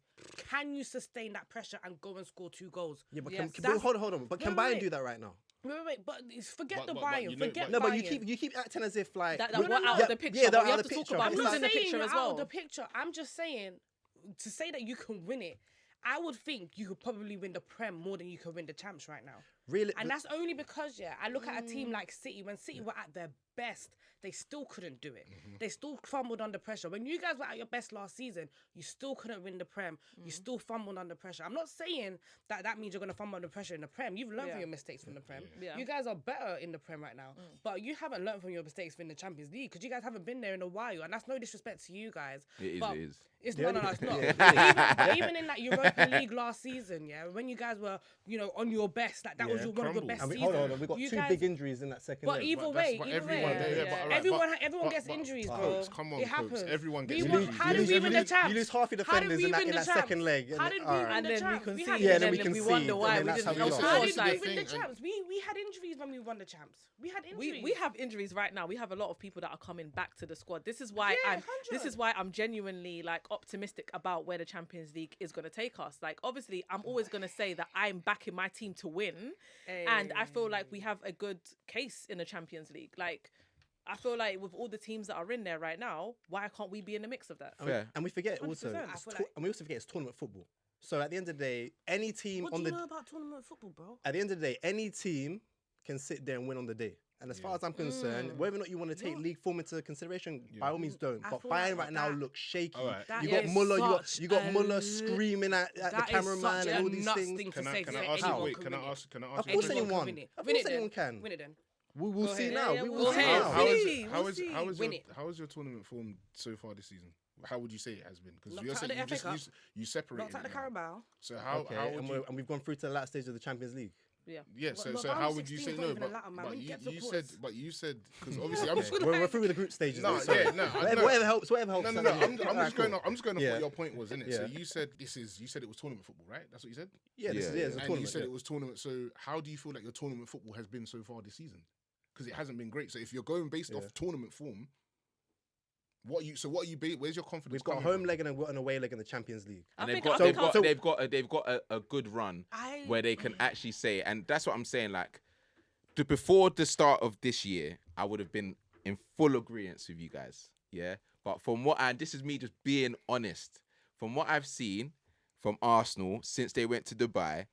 can you sustain that pressure and go and score 2 goals? Yeah, but Yes. hold on. But can Bayern do that right now? Wait, but forget the But Bayern. you know- Forget No, but Bayern. you keep acting as if like That No, we're no, out no. of the picture. Yeah, they're but we out have of to the talk picture. about It's who's like- in the saying picture you're as out well. of the picture. I'm just saying, to say that you can win it, I would think you could probably win the Prem more than you could win the Champs right now. really. And that's only because, I look at a team like City. When City were at their best, they still couldn't do it. They still fumbled under pressure. When you guys were at your best last season, you still couldn't win the Prem. You still fumbled under pressure. I'm not saying that means you're going to fumble under pressure in the Prem. You've learned from your mistakes from the Prem. Yeah. You guys are better in the Prem right now. But you haven't learned from your mistakes in the Champions League because you guys haven't been there in a while. And that's no disrespect to you guys. It but is. It's no, it's not. Even in that Europa League last season, when you guys were, on your best, that was one of your best And seasons. hold on, we got You 2 guys- big injuries in that second But leg. either But way, that's what either way, everyone- yeah, but alright, everyone but- gets but- injuries, but bro. Copes, come on, It Copes. happens. Everyone gets We injuries. won- How did we win the champs? You lose half your How did defenders we in win the that champs? second leg. How did we alright. win And the then we champs? conceded. had Yeah, and then we then we conceded, wonder and why then we that's didn't. how we Of lost. How course, did we like, win the thing, champs? We had injuries when we won the champs. We had injuries. we have injuries right now. We have a lot of people that are coming back to the squad. This is why Yeah, this 100. is why I'm genuinely optimistic about where the Champions League is going to take us. Like, obviously, I'm always going to say that I'm backing my team to win, and I feel like we have a good case in the Champions League. Like, I feel like with all the teams that are in there right now, why can't we be in the mix of that? Fair. And we forget also, 100%. I feel like- and we also forget it's tournament football. So at the end of the day, any team What on do the you know about tournament football, bro? at the end of the day, any team can sit there and win on the day. And as far as I'm concerned, whether or not you want to take league form into consideration, by all means don't. I But feel Bayern like right now that- look shaky. Alright. That You got is Muller, such you got a Muller l- screaming at the That is cameraman such and a all these nuts things. thing to Can say. I to say ask you? anyone Wait, can can win I it. ask? Can I Of ask? course Anyone anyone. can win it. Of Win course it anyone then. can. Win it then. We'll Go see ahead. now. Yeah, We we'll will see see. now. How is See, how we'll is see. how is Win your it. how is your tournament form so far this season? How would you say it has been? Because Knocked you're out saying the you FA just Cup. you separated. Knocked out the it now. Carabao. So how Okay, how would you? and we've gone through to the last stage of the Champions League. Yeah. Yeah. But So look, so round how would you 16 say is not no? even a lot, man. But When you get to you quarters. said because obviously I'm just We're through with the group stages. No, though, so yeah, no, whatever helps. Whatever helps. No. Yeah. I'm just going off. I'm just going off Yeah. what your point was, innit? So Yeah. you said you said it was tournament football, right? That's what you said. Yeah, this is Yeah, it. It's a And tournament. you said yeah. it was tournament. So how do you feel like your tournament football has been so far this season? Because it hasn't been great. So if you're going based off tournament form, what are you? Where's your confidence? We've got a coming home from? leg and an away leg in the Champions League. And I they've think- got I they've think got I'll- they've got a good run I- where they can actually say, and that's what I'm saying. Like before the start of this year, I would have been in full agreement with you guys. Yeah, but from what and this is me just being honest. From what I've seen from Arsenal since they went to Dubai,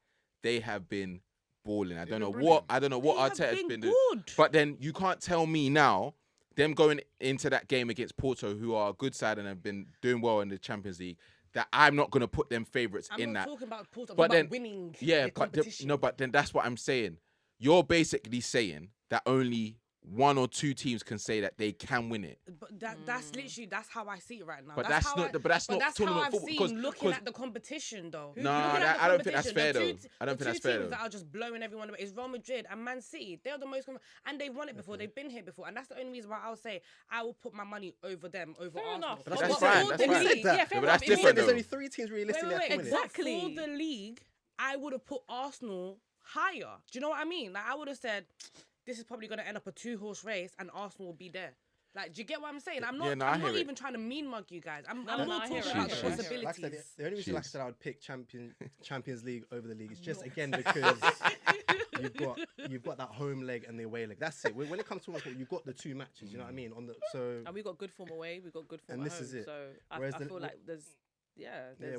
they have been balling. I don't know what They have Arteta's been been doing. good. But then you can't tell me now, them going into that game against Porto, who are a good side and have been doing well in the Champions League, that I'm not going to put them favourites I'm in not that. talking about Porto, I'm But talking then, about winning yeah, the but competition. but then that's what I'm saying. You're basically saying that only one or two teams can say that they can win it. But that's literally how I see it right now. But that's how not- but that's not how tournament I've football, seen because- looking because- at the competition though. No, Looking at the I don't think that's competition, fair, the though. two- I don't the think that's two fair, teams though. that are just blowing everyone away is Real Madrid and Man City. They're the most. And they've won it before. They've been here before, and that's the only reason why I'll say I will put my money over them over Fair Arsenal. enough. But But that's for fine, all that's the fine. league- Yeah, Yeah, but fair that's enough. He different, said there's though. only 3 teams realistically that Wait, can win it. exactly. For the league, I would have put Arsenal higher. Do you know what I mean? Like I would have said, this is probably going to end up a 2-horse race, and Arsenal will be there. Like, do you get what I'm saying? I'm Yeah, not. no, I I'm hear not it. even trying to mean mug you guys. I'm No, more I hear talking it, about I the hear it. possibilities. Like I said, the only reason, like I Jeez. said, I would pick Champions League over the league is just again because you've got that home leg and the away leg. That's it. When it comes to football, you've got the two matches. You know what I mean? And we got good form away. We got good form And at this home. is it. So I Whereas feel like there's.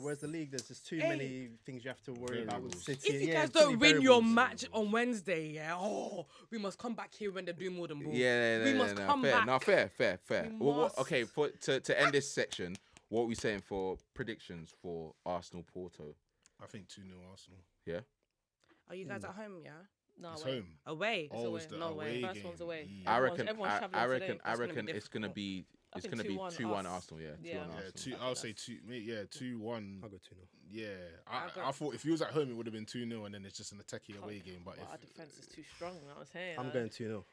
Whereas the league, there's just too Hey. many things you have to worry about with Variables. City. If you yeah, guys too many don't win your variables. match on Wednesday, we must come back here when they're doing more than ball. Yeah, we must come fair. back. No, fair. We Well, must. okay, to end this section, what are we saying for predictions for Arsenal Porto? I think 2-0 Arsenal. Yeah. Are you guys at home? Yeah. No, It's away. home. Away. It's Oh, away. it's the No away way. game. First one's away. Yeah. Everyone's travelling today. I It's gonna reckon be it's gonna be I it's think gonna be 2-1 2-1 us. Arsenal. Yeah, 2-1 Yeah. Yeah, Arsenal. I'll say 2-1. I'll go 2-0. Yeah, I'll go- I thought if he was at home, it would have been 2-0, and then it's just an attacky away game. But Well, our defense is too strong. You know what I'm saying? I'm going 2-0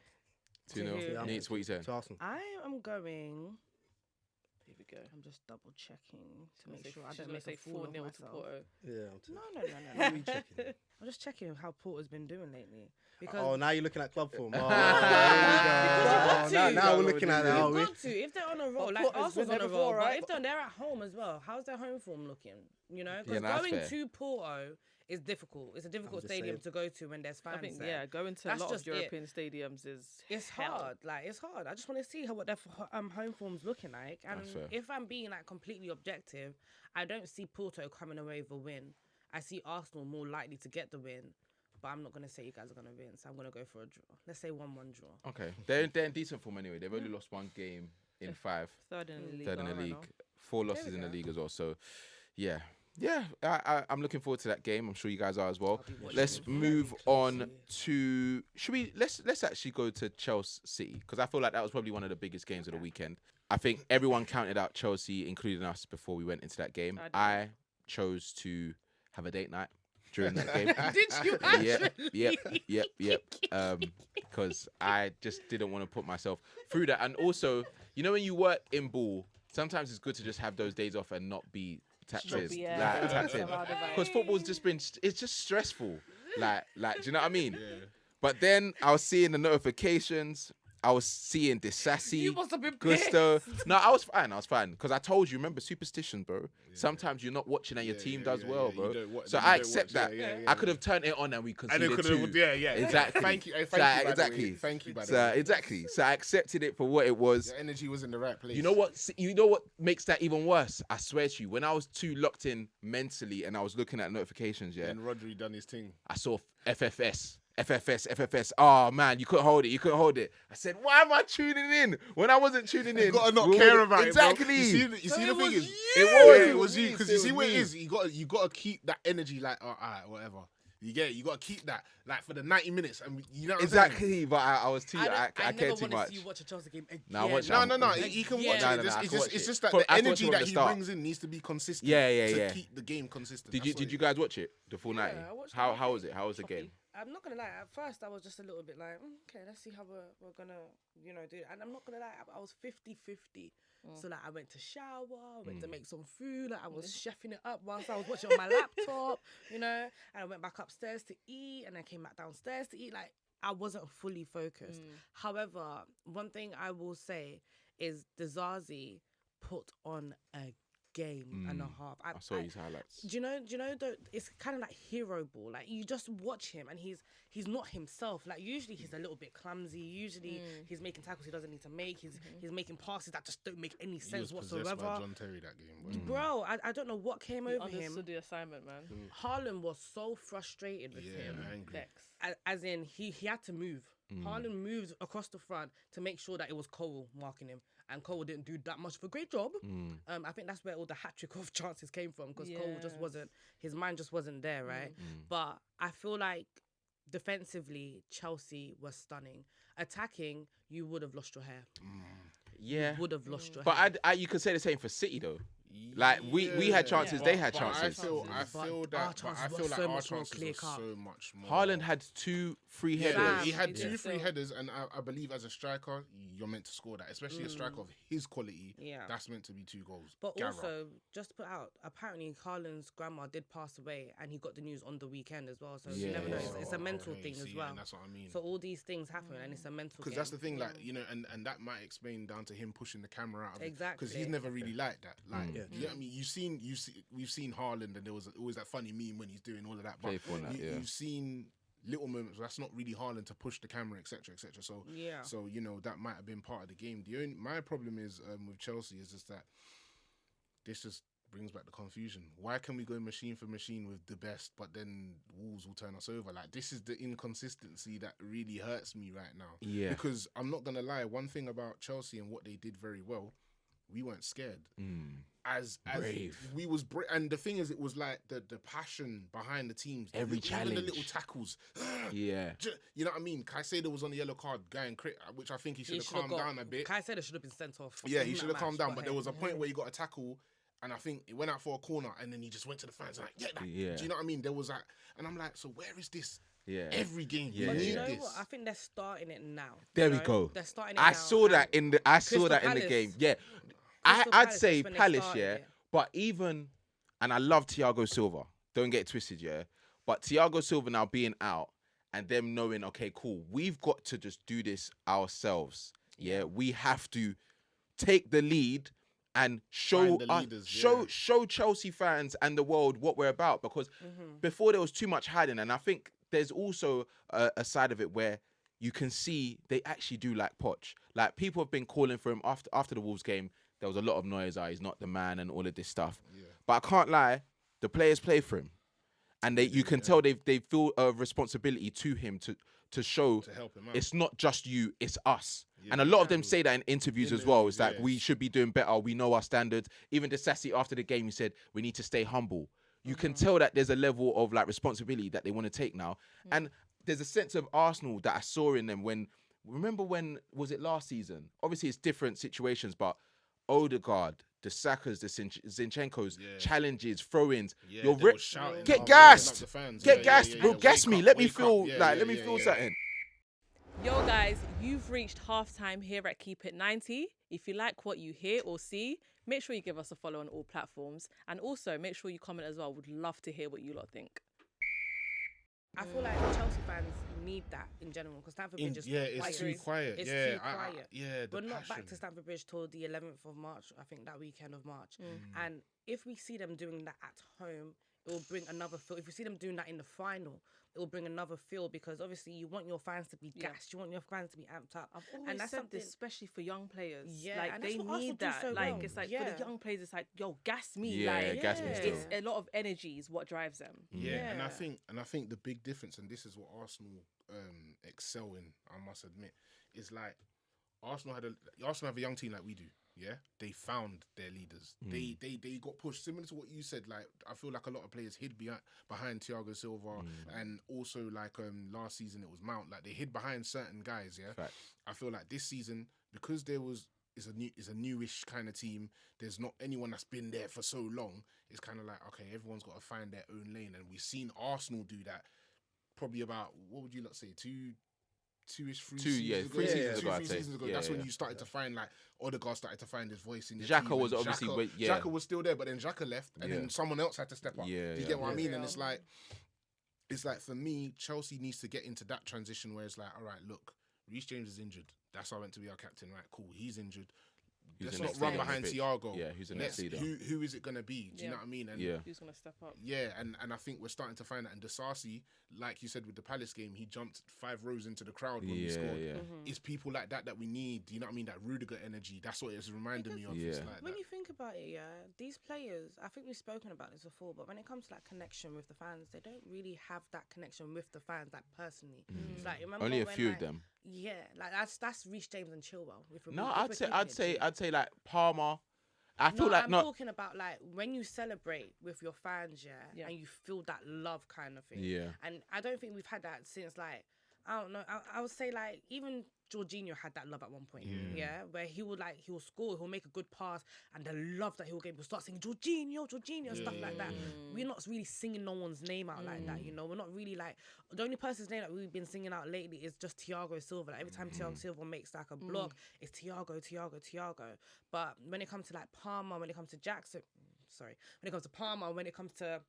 2-0. Yeah. Neats, what you saying? to Arsenal. I am going. Here we go. I'm just double checking to make sure I She's don't gonna make say a fool of 4-0 to myself. Porto. Yeah, No. What are you checking? I'm just checking how Porter's been doing lately. Because Oh, now you're looking at club form. Oh, Because there you we go. got Now we're looking at that, are you've we? got to. If they're on a roll, But like Porter's Arsenal's been on there a roll, before, but right? if they're at home as well, how's their home form looking? You know, Yeah, because no, that's going fair. to Porto is difficult. It's a difficult just stadium saying. to go to when there's fans I think there. going to That's a lot of just it. European stadiums is It's hell. hard. Like, it's hard. I just want to see what their home form's looking like. And That's fair. if I'm being like completely objective, I don't see Porto coming away with a win. I see Arsenal more likely to get the win. But I'm not going to say you guys are going to win. So I'm going to go for a draw. Let's say 1-1 draw. Okay, they're in decent form anyway. They've only lost one game in 5, Third in the league. third in the right league, now. 4 There losses we in the go. league as well. So, yeah. I'm looking forward to that game. I'm sure you guys are as well. I'll be watching Let's it move very on closely. to. Should we? Let's actually go to Chelsea City because I feel like that was probably one of the biggest games of the weekend. I think everyone counted out Chelsea, including us, before we went into that game. I did. I chose to have a date night during that game. Did you actually? Yep. Because I just didn't want to put myself through that. And also, you know, when you work in ball, sometimes it's good to just have those days off and not be tapped in. Yeah. Tapped in. Because football's just been, it's just stressful. Like, do you know what I mean? Yeah. But then I was seeing the notifications. I was seeing Disassi, You must have been Gusto. pissed. No, I was fine. Because I told you, remember, superstition, bro. Sometimes you're not watching and your team does well, You bro. don't wa- So you I don't accept watch- that. yeah, I could have turned it on and we And conceded it could two. have, yeah. Exactly. Thank you. So, Thank you. By the exactly. way. Thank you. By the So, way. exactly. So I accepted it for what it was. Your energy was in the right place. You know what? You know what makes that even worse? I swear to you, when I was too locked in mentally and I was looking at notifications, And Rodri done his thing. I saw FFS. Oh man, you couldn't hold it. I said, why am I tuning in when I wasn't tuning in? You gotta not We care were- about exactly. it, bro. You see the thing is, It was you me, because it you see was what it me. is. You gotta keep that energy. Like, oh, all right, whatever. You get it. You gotta keep that like for the 90 minutes, and you know what I'm saying? Exactly, but I was too. I never cared too want to much. see you watch a Chelsea game again. Nah, I watch No, I'm- he can Yeah. watch No, it. no, I It's can watch just it. that But the I have to watch energy it from that the he start. brings in needs to be consistent. Yeah. To keep the game consistent. Did That's you guys watch it the full night? I watched How it. how was it? How was the game? I'm not gonna lie. At first, I was just a little bit like, okay, let's see how we're gonna, do it. And I'm not gonna lie, I was 50-50. So like, I went to shower, went to make some food. Like, I was chefing it up whilst I was watching on my laptop, and I went back upstairs to eat, and I came back downstairs to eat. Like, I wasn't fully focused. However, one thing I will say is Zazie put on a game and a half. I saw his highlights. Do you know? It's kind of like hero ball. Like, you just watch him, and he's not himself. Like, usually he's a little bit clumsy. Usually he's making tackles he doesn't need to make. He's making passes that just don't make any He sense was possessed whatsoever. by John Terry that game. Bro, I don't know what came He over him. understood the assignment, man. Haaland was so frustrated with him. Angry. Vex. As in, he had to move. Haaland moved across the front to make sure that it was Cole marking him. And Cole didn't do that much of a great job. I think that's where all the hat-trick of chances came from, because Cole just wasn't, his mind just wasn't there, right? But I feel like defensively, Chelsea was stunning. Attacking, you would have lost your hair. Yeah, Would have lost your hair. but you could say the same for City though. Like we had chances, Yeah. they had But chances. I feel But that. our But I chances feel were like so our much more chances were clear-cut. so much more. Haaland had 2 free Yeah, headers. he had He two did free still. headers, and I believe as a striker, you're meant to score that, especially a striker of his quality. Yeah. That's meant to be 2 goals. But Garra. also, just to put out, apparently Haaland's grandma did pass away, and he got the news on the weekend as well. So you never know. It's a mental thing as well. And that's what I mean. So all these things happen, and it's a mental. Because that's the thing, like, you know, and that might explain down to him pushing the camera out of it. Because he's Exactly. never really like that. Like, Yeah. you know what I mean? We've seen Haaland, and there was always that funny meme when he's doing all of that. But Playful and that, yeah. you've seen little moments where that's not really Haaland to push the camera, etc., etc. So Yeah. so you know that might have been part of the game. My problem is with Chelsea is just that this just brings back the confusion. Why can we go machine for machine with the best, but then Wolves will turn us over? Like, this is the inconsistency that really hurts me right now. Yeah. Because I'm not gonna lie, one thing about Chelsea and what they did very well, we weren't scared. As Brave. we was and the thing is, it was like the passion behind the teams. Every even challenge. the little tackles. Yeah. You know what I mean? Caicedo was on the yellow card, going which I think he should have calmed down a bit. Caicedo should have been sent off. Yeah, in he that should have calmed match, down. But there was a hey. point where he got a tackle, and I think it went out for a corner, and then he just went to the fans and like, Yeah. Do you know what I mean? There was that, and I'm like, so where is this? Yeah. Every game, Yeah, But we you need know this. what? I think they're starting it now. There you we know? go. They're starting it I now, saw that and in the Crystal Palace. game. Yeah. Crystal I'd Palace, say that's when they Palace, started yeah. it. But even, and I love Thiago Silva. Don't get it twisted, yeah. But Thiago Silva now being out and them knowing, okay, cool, we've got to just do this ourselves. Yeah, we have to take the lead and show Find the leaders, show Chelsea fans and the world what we're about. Because before there was too much hiding, and I think there's also a side of it where you can see they actually do like Poch. Like, people have been calling for him after the Wolves game. There was a lot of noise. He's not the man and all of this stuff. Yeah. But I can't lie, the players play for him, and you can tell they feel a responsibility to him to show To help him out. it's not just you, it's us. Yeah. And a lot of them say that in interviews as well. It's like, yes. we should be doing better. We know our standards. Even Sassy after the game, he said we need to stay humble. You can tell that there's a level of like responsibility that they want to take now. And there's a sense of Arsenal that I saw in them remember when, was it last season? Obviously it's different situations, but Odegaard, the Sakas, the Zinchenkos, challenges, throw-ins. Yeah, You're they were shouting, get waking gassed. up the fans. Get Yeah, gassed, yeah, bro. yeah. Gas Wake me. up, Let me wake up. feel Yeah, let yeah, me yeah, feel yeah. something. Yo, guys, you've reached halftime here at Keep It 90. If you like what you hear or see, make sure you give us a follow on all platforms. And also, make sure you comment as well. Would love to hear what you lot think. I feel like Chelsea fans need that in general because Stamford Bridge is It's too quiet. It's yeah, too quiet. yeah, We're the not back passion. to Stamford Bridge till the 11th of March. I think that weekend of March. And if we see them doing that at home, it will bring another feel. If we see them doing that in the final, it will bring another feel because obviously you want your fans to be gassed. You want your fans to be amped up. I've always and that's said something, this, especially for young players. Yeah, like and they that's what Arsenal need do that. so Like well. it's like for Yeah. the young players, it's like, yo, gas me. Yeah, like, gas me still. It's a lot of energy is what drives them. Yeah, and I think the big difference, and this is what Arsenal excel in, I must admit, is like Arsenal have a young team like we do. Yeah, they found their leaders. They got pushed. Similar to what you said, like I feel like a lot of players hid behind Thiago Silva, and also like last season it was Mount. Like they hid behind certain guys. Yeah, Fact. I feel like this season because is a newish kind of team. There's not anyone that's been there for so long. It's kind of like, okay, everyone's got to find their own lane, and we've seen Arsenal do that. Probably about, what would you lot say, three seasons ago. I'd say. Seasons ago. Yeah, That's when yeah. you started to find like Odegaard started to find his voice in the Xhaka team. was and obviously Xhaka was still there, but then Xhaka left, and Yeah. then someone else had to step up. Yeah, Do you yeah. get what I mean? Yeah. And it's like for me, Chelsea needs to get into that transition where it's like, all right, look, Reece James is injured. That's why I went to be our captain, right? Cool, he's injured. Who's Let's the not next run leader on the behind pitch? Thiago. Yeah, who's the next leader? Who is it going to be? Do you Yeah. know what I mean? And Yeah. Who's gonna step up? yeah, and I think we're starting to find that. And Desarcy, like you said with the Palace game, he jumped 5 rows into the crowd when we Yeah, scored. yeah. It's people like that we need. You know what I mean? That Rudiger energy. That's what it's reminding me of. It's Yeah. like when that. you think about it, yeah, these players, I think we've spoken about this before, but when it comes to like connection with the fans, they don't really have that connection with the fans, like personally. It's like, remember Only a when, few like, of them. Yeah, like that's Reece James and Chilwell. No, I'd say like Palmer. I feel No, like I'm not. talking about like when you celebrate with your fans, Yeah. and you feel that love kind of thing. Yeah. And I don't think we've had that since like I don't know. I would say like even Jorginho had that love at one point. Yeah, where he will score, he'll make a good pass, and the love that he'll get, we'll start singing Jorginho, and stuff like that. We're not really singing no one's name out like that, you know. We're not really like, the only person's name that we've been singing out lately is just Thiago Silva. Like, every time Thiago Silva makes like a block, it's Thiago. But when it comes to like Palmer, when it comes to Jackson, when it comes to Palmer, when it comes to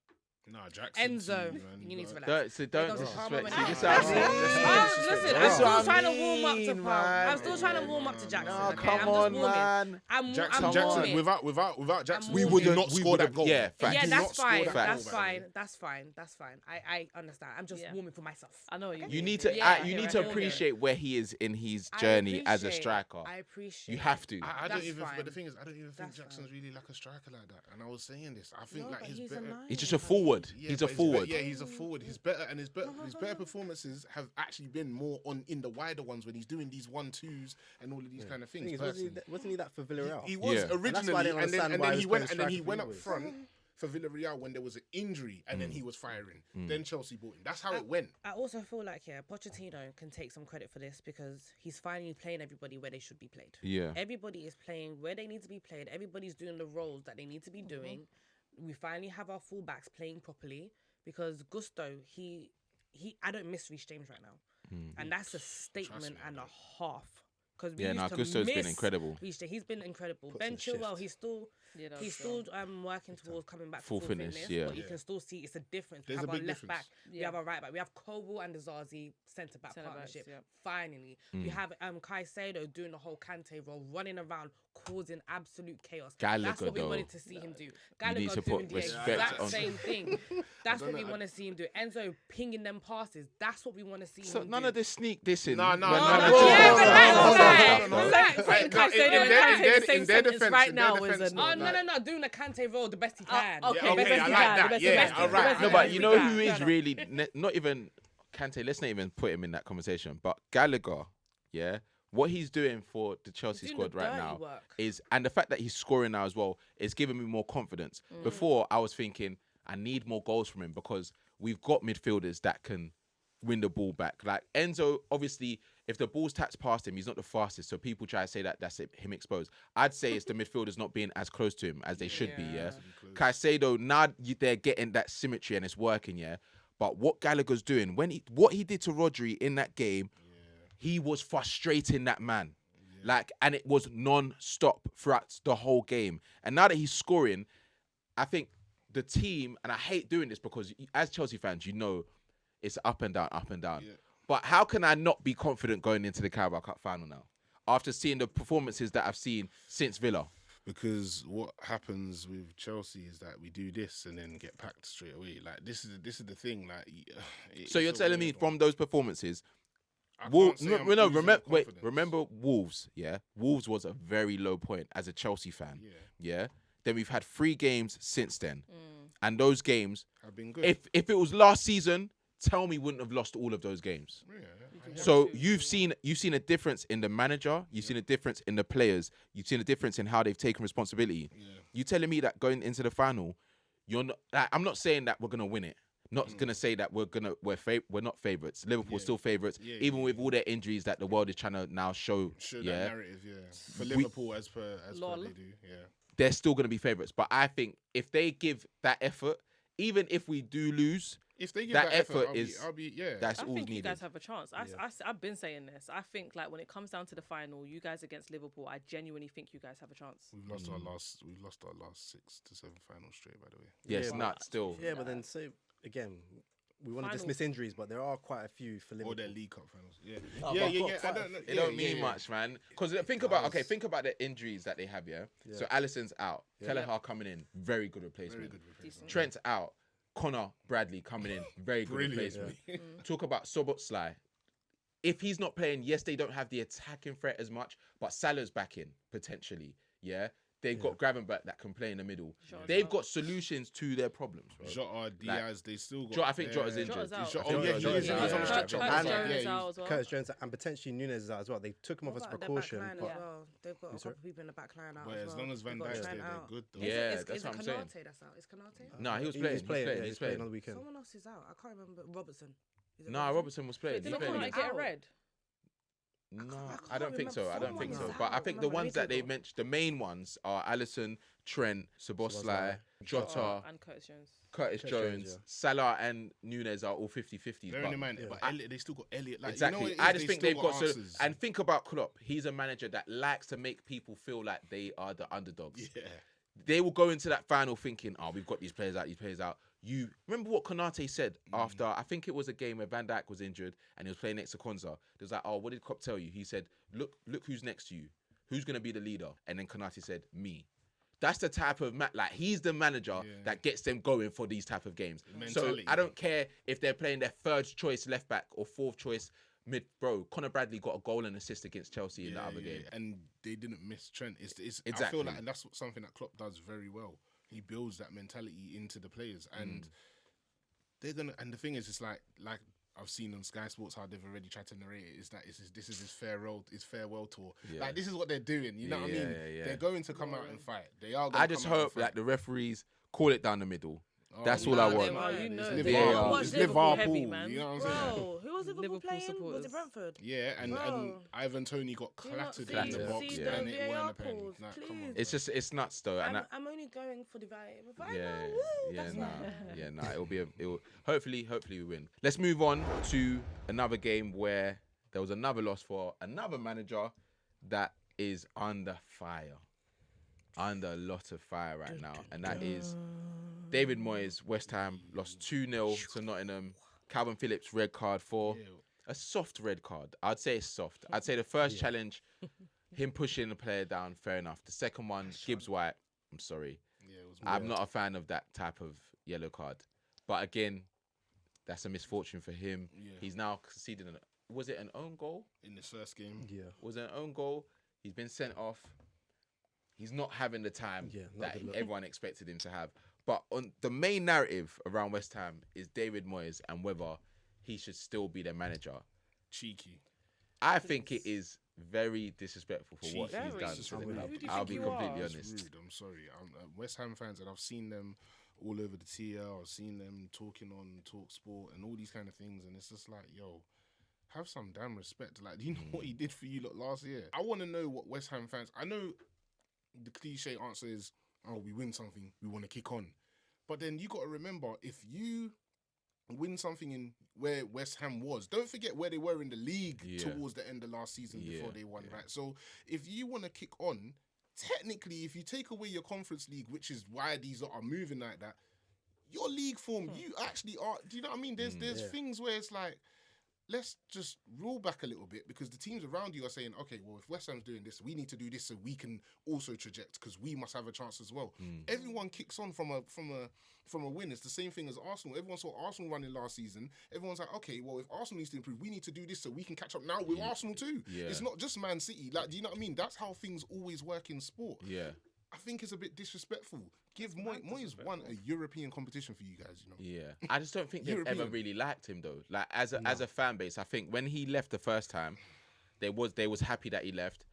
Jackson. Enzo, man. you need to relax. Don't Palmer, disrespect. when See, it this comes is to- Listen, I'm still trying to what I warm up to mean, Palmer. man. I'm still trying to warm up to Jackson. Oh, Okay? come I'm on, just warming. man. I'm Jackson, warming. without Jackson, We we would wouldn't- not score that goal. Yeah, facts. Yeah, do that's not score fine. that That's goal, by the way. fine. That's fine. I understand. I'm just warming for myself. I know you. You need to Yeah, you yeah, need right, to yeah. appreciate where he is in his I journey as a appreciate- striker. I appreciate. You have to. I don't That's even. fine. But the thing is, I don't even think That's Jackson's really like a striker like that. And I was saying this. I think No, like but he's he's a better. nine. He's just a forward. Yeah, He's a but forward. Yeah, he's a forward. His better performances have actually been more in the wider ones when he's doing these 1-2s and all of these kind of things. Thing is, wasn't he that for Villarreal? He was Yeah. And that's why I originally, didn't and then understand why he was playing and then he striker went for up Villarreal. front for Villarreal when there was an injury, and then he was firing. Then Chelsea bought him. That's how it went. I also feel like Pochettino can take some credit for this because he's finally playing everybody where they should be played. Yeah. Everybody is playing where they need to be played. Everybody's doing the roles that they need to be doing. We finally have our fullbacks playing properly because Gusto, I don't miss Reece James right now, and that's a statement and a half. Because Gusto's been incredible. Reece James. He's been incredible. Puts Ben in shift. Chilwell, he's still working towards coming back to full fitness. yeah. But you can still see it's a difference. There's we a have our big left difference. back, we have our right back, we have Koval and the Zazi centre back partnership. yeah. Finally, we have Caicedo doing the whole Kante role, running around, causing absolute chaos. That's Gallagher, what we though. wanted to see him do. need Gallagher to doing put the respect exact on- same thing. That's what don't we know, want to see him do. Enzo pinging them passes. That's what we want to see So him none do. of this sneak dissing. No, no, when no, none no, of no, this- Yeah, no, relax, no, no, relax. no, no, no. Relax. Right, no, Caicedo in and their- Kante in their- the same in their sentence defense- right in their now defense, is though, Oh, like- no, doing the Kante role the best he can. okay, Yeah, the okay, best I he like can, that. the best he Yeah, can. all right. The best No, he but can. you know Fair who enough. is really not even Kante. Let's not even put him in that conversation. But Gallagher, yeah, what he's doing for the Chelsea Doing the squad right dirty now work. is, and the fact that he's scoring now as well is giving me more confidence. Before I was thinking I need more goals from him because we've got midfielders that can win the ball back. Like Enzo, obviously, if the ball's tapped past him, he's not the fastest. So people try to say that that's him exposed. I'd say it's the midfielders not being as close to him as they should be. Yeah. Caicedo, now they're getting that symmetry and it's working. Yeah. But what Gallagher's doing, what he did to Rodri in that game, he was frustrating that man. Like, and it was non-stop throughout the whole game. And now that he's scoring, I think the team, and I hate doing this because as Chelsea fans, you know, it's up and down, up and down. Yeah. But how can I not be confident going into the Carabao Cup final now? After seeing the performances that I've seen since Villa. Because what happens with Chelsea is that we do this and then get packed straight away. Like this is the thing. Like, So you're telling me from those performances, I can't say I'm oozing with confidence. remember Wolves, yeah? Wolves was a very low point as a Chelsea fan. Yeah. Then we've had 3 games since then. And those games, Have been good. if it was last season, tell me wouldn't have lost all of those games. So you've seen a difference in the manager, you've seen a difference in the players, you've seen a difference in how they've taken responsibility. You telling me that going into the final, you're not? I'm not saying that we're gonna win it. Not gonna say that we're not favourites. Liverpool's still favourites, even with all their injuries that the world is trying to now show. Show that narrative, for Liverpool as per they do, They're still gonna be favourites. But I think if they give that effort, even if we do lose, If they give that that effort, effort I'll be that's I all think you needed. guys have a chance. I've been saying this. I think like when it comes down to the final, you guys against Liverpool, I genuinely think you guys have a chance. We've lost our last 6 to 7 finals straight, by the way. Yes, Yeah, not still. Yeah, but then say again, we want to Finals. dismiss injuries, but there are quite a few for Or Liverpool. their League Cup finals. Yeah, Oh, yeah, but yeah, I've yeah. got I quite don't know. It don't mean much, man. Because think about the injuries that they have, yeah? So Alisson's out. Kelleher coming in, very good replacement. Very good replacement. Trent's out. Connor Bradley coming in, very good replacement. Talk about Szoboszlai. If he's not playing, yes, they don't have the attacking threat as much, but Salah's back in, potentially, yeah? They've got Gravenberch that can play in the middle. They've got solutions to their problems, bro. Jota, Diaz, they still got... I think Jota's injured. Jota's out. Oh, yeah, he is. He was on the stretcher. Curtis And- Jones is out as well. Curtis Jones and potentially Nunes is out as well. They took him off as a precaution. As But well. They've got a couple people in the back line out. But as as well. long as Van They've got Dijk's Trent there, they're out. good, though. Yeah, Is that's it what I'm saying. Canate that's out? Is Canate? No, he was he's playing. playing. He Yeah, was he's playing playing. on the weekend. Someone else is out. I can't remember. Robertson. Is it No, Robertson was playing. Did He not played Connor against- get a red? No, I can't don't think so. remember. I don't think so. Someone's But I out. think the Remember ones that they ages ago. mentioned, the main ones are Allison, Trent, Szoboszlai, Szoboszlai, Jota, And Curtis Jones. Curtis Curtis Jones, Jones, Salah, and Nunes are all 50-50s. Bearing in But mind, but Elliot, they still got Elliot. Like, exactly. You know what it I is? just They think still they've got so. answers. And think about Klopp. He's a manager that likes to make people feel like they are the underdogs. Yeah. They will go into that final thinking, "Oh, we've got these players out. These players out." You remember what Konate said after? I think it was a game where Van Dijk was injured and he was playing next to Konza. He was like, "Oh, what did Klopp tell you?" He said, "Look who's next to you. Who's gonna be the leader?" And then Konate said, "Me." That's the type of like he's the manager that gets them going for these type of games. So Mentality. I don't care if they're playing their third choice left back or fourth choice mid. Bro, Conor Bradley got a goal and assist against Chelsea in the other game. And they didn't miss Trent. It's I Exactly. feel like, and that's something that Klopp does very well. He builds that mentality into the players, and they're gonna. And the thing is, it's like I've seen on Sky Sports how they've already tried to narrate it. Is that this is his farewell tour. Yeah. Like this is what they're doing. You know what I mean? Yeah. They're going to come out and fight. They are. Gonna I just come out and hope fight. that the referees call it down the middle. That's all no, I they want. won't. You know It's they Liverpool. won't. It's Watch Liverpool Liverpool. heavy, man. You know what I'm saying? Bro, who was Liverpool Liverpool playing? Was supporters. it Brentford? Yeah, and Bro. Ivan Toney got Do you not clattered see- in the Yeah. box, see Yeah. and the it VAR weren't a pen. calls, Nah, come please. on. It's nuts though, and I'm only going for the vibe. yeah, nah. It'll hopefully we win. Let's move on to another game where there was another loss for another manager that is under fire, under a lot of fire right now, and that is David Moyes. West Ham lost 2-0 to Nottingham. Calvin Phillips red card for a soft red card. I'd say it's soft. I'd say the first challenge, him pushing the player down, fair enough. The second one, Gibbs White. I'm sorry. Yeah, it was I'm not a fan of that type of yellow card. But again, that's a misfortune for him. Yeah. He's now conceded was it an own goal? in this first game. Yeah. Was it an own goal? He's been sent off. He's not having the time Not that good look. everyone expected him to have. But on the main narrative around West Ham is David Moyes and whether he should still be their manager. Cheeky. I think it is very disrespectful for what Cheeky. he's Very done to the disrespectful. club. Who do you I'll think be you completely are? It's honest. rude. I'm sorry. I'm West Ham fans, and I've seen them all over the TL. I've seen them talking on Talk Sport and all these kind of things, and it's just like, yo, have some damn respect. Like, do you know what he did for you lot last year? I want to know what West Ham fans. I know the cliche answer is, oh, we win something, we want to kick on, but then you got to remember, if you win something in where West Ham was, don't forget where they were in the league towards the end of last season before they won, right? So if you want to kick on, technically, if you take away your Conference League, which is why these lot are moving like that, your league form, you actually are. Do you know what I mean? There's things where it's like, let's just roll back a little bit, because the teams around you are saying, okay, well, if West Ham's doing this, we need to do this so we can also traject, because we must have a chance as well. Everyone kicks on from a win. It's the same thing as Arsenal. Everyone saw Arsenal running last season. Everyone's like, okay, well, if Arsenal needs to improve, we need to do this so we can catch up now with Arsenal too. Yeah. It's not just Man City. Like, do you know what I mean? That's how things always work in sport. Yeah. I think it's a bit disrespectful. Give Moyes won a European competition for you guys, you know. Yeah, I just don't think they've ever European. really liked him though. Like as a fan base, I think when he left the first time, they was happy that he left.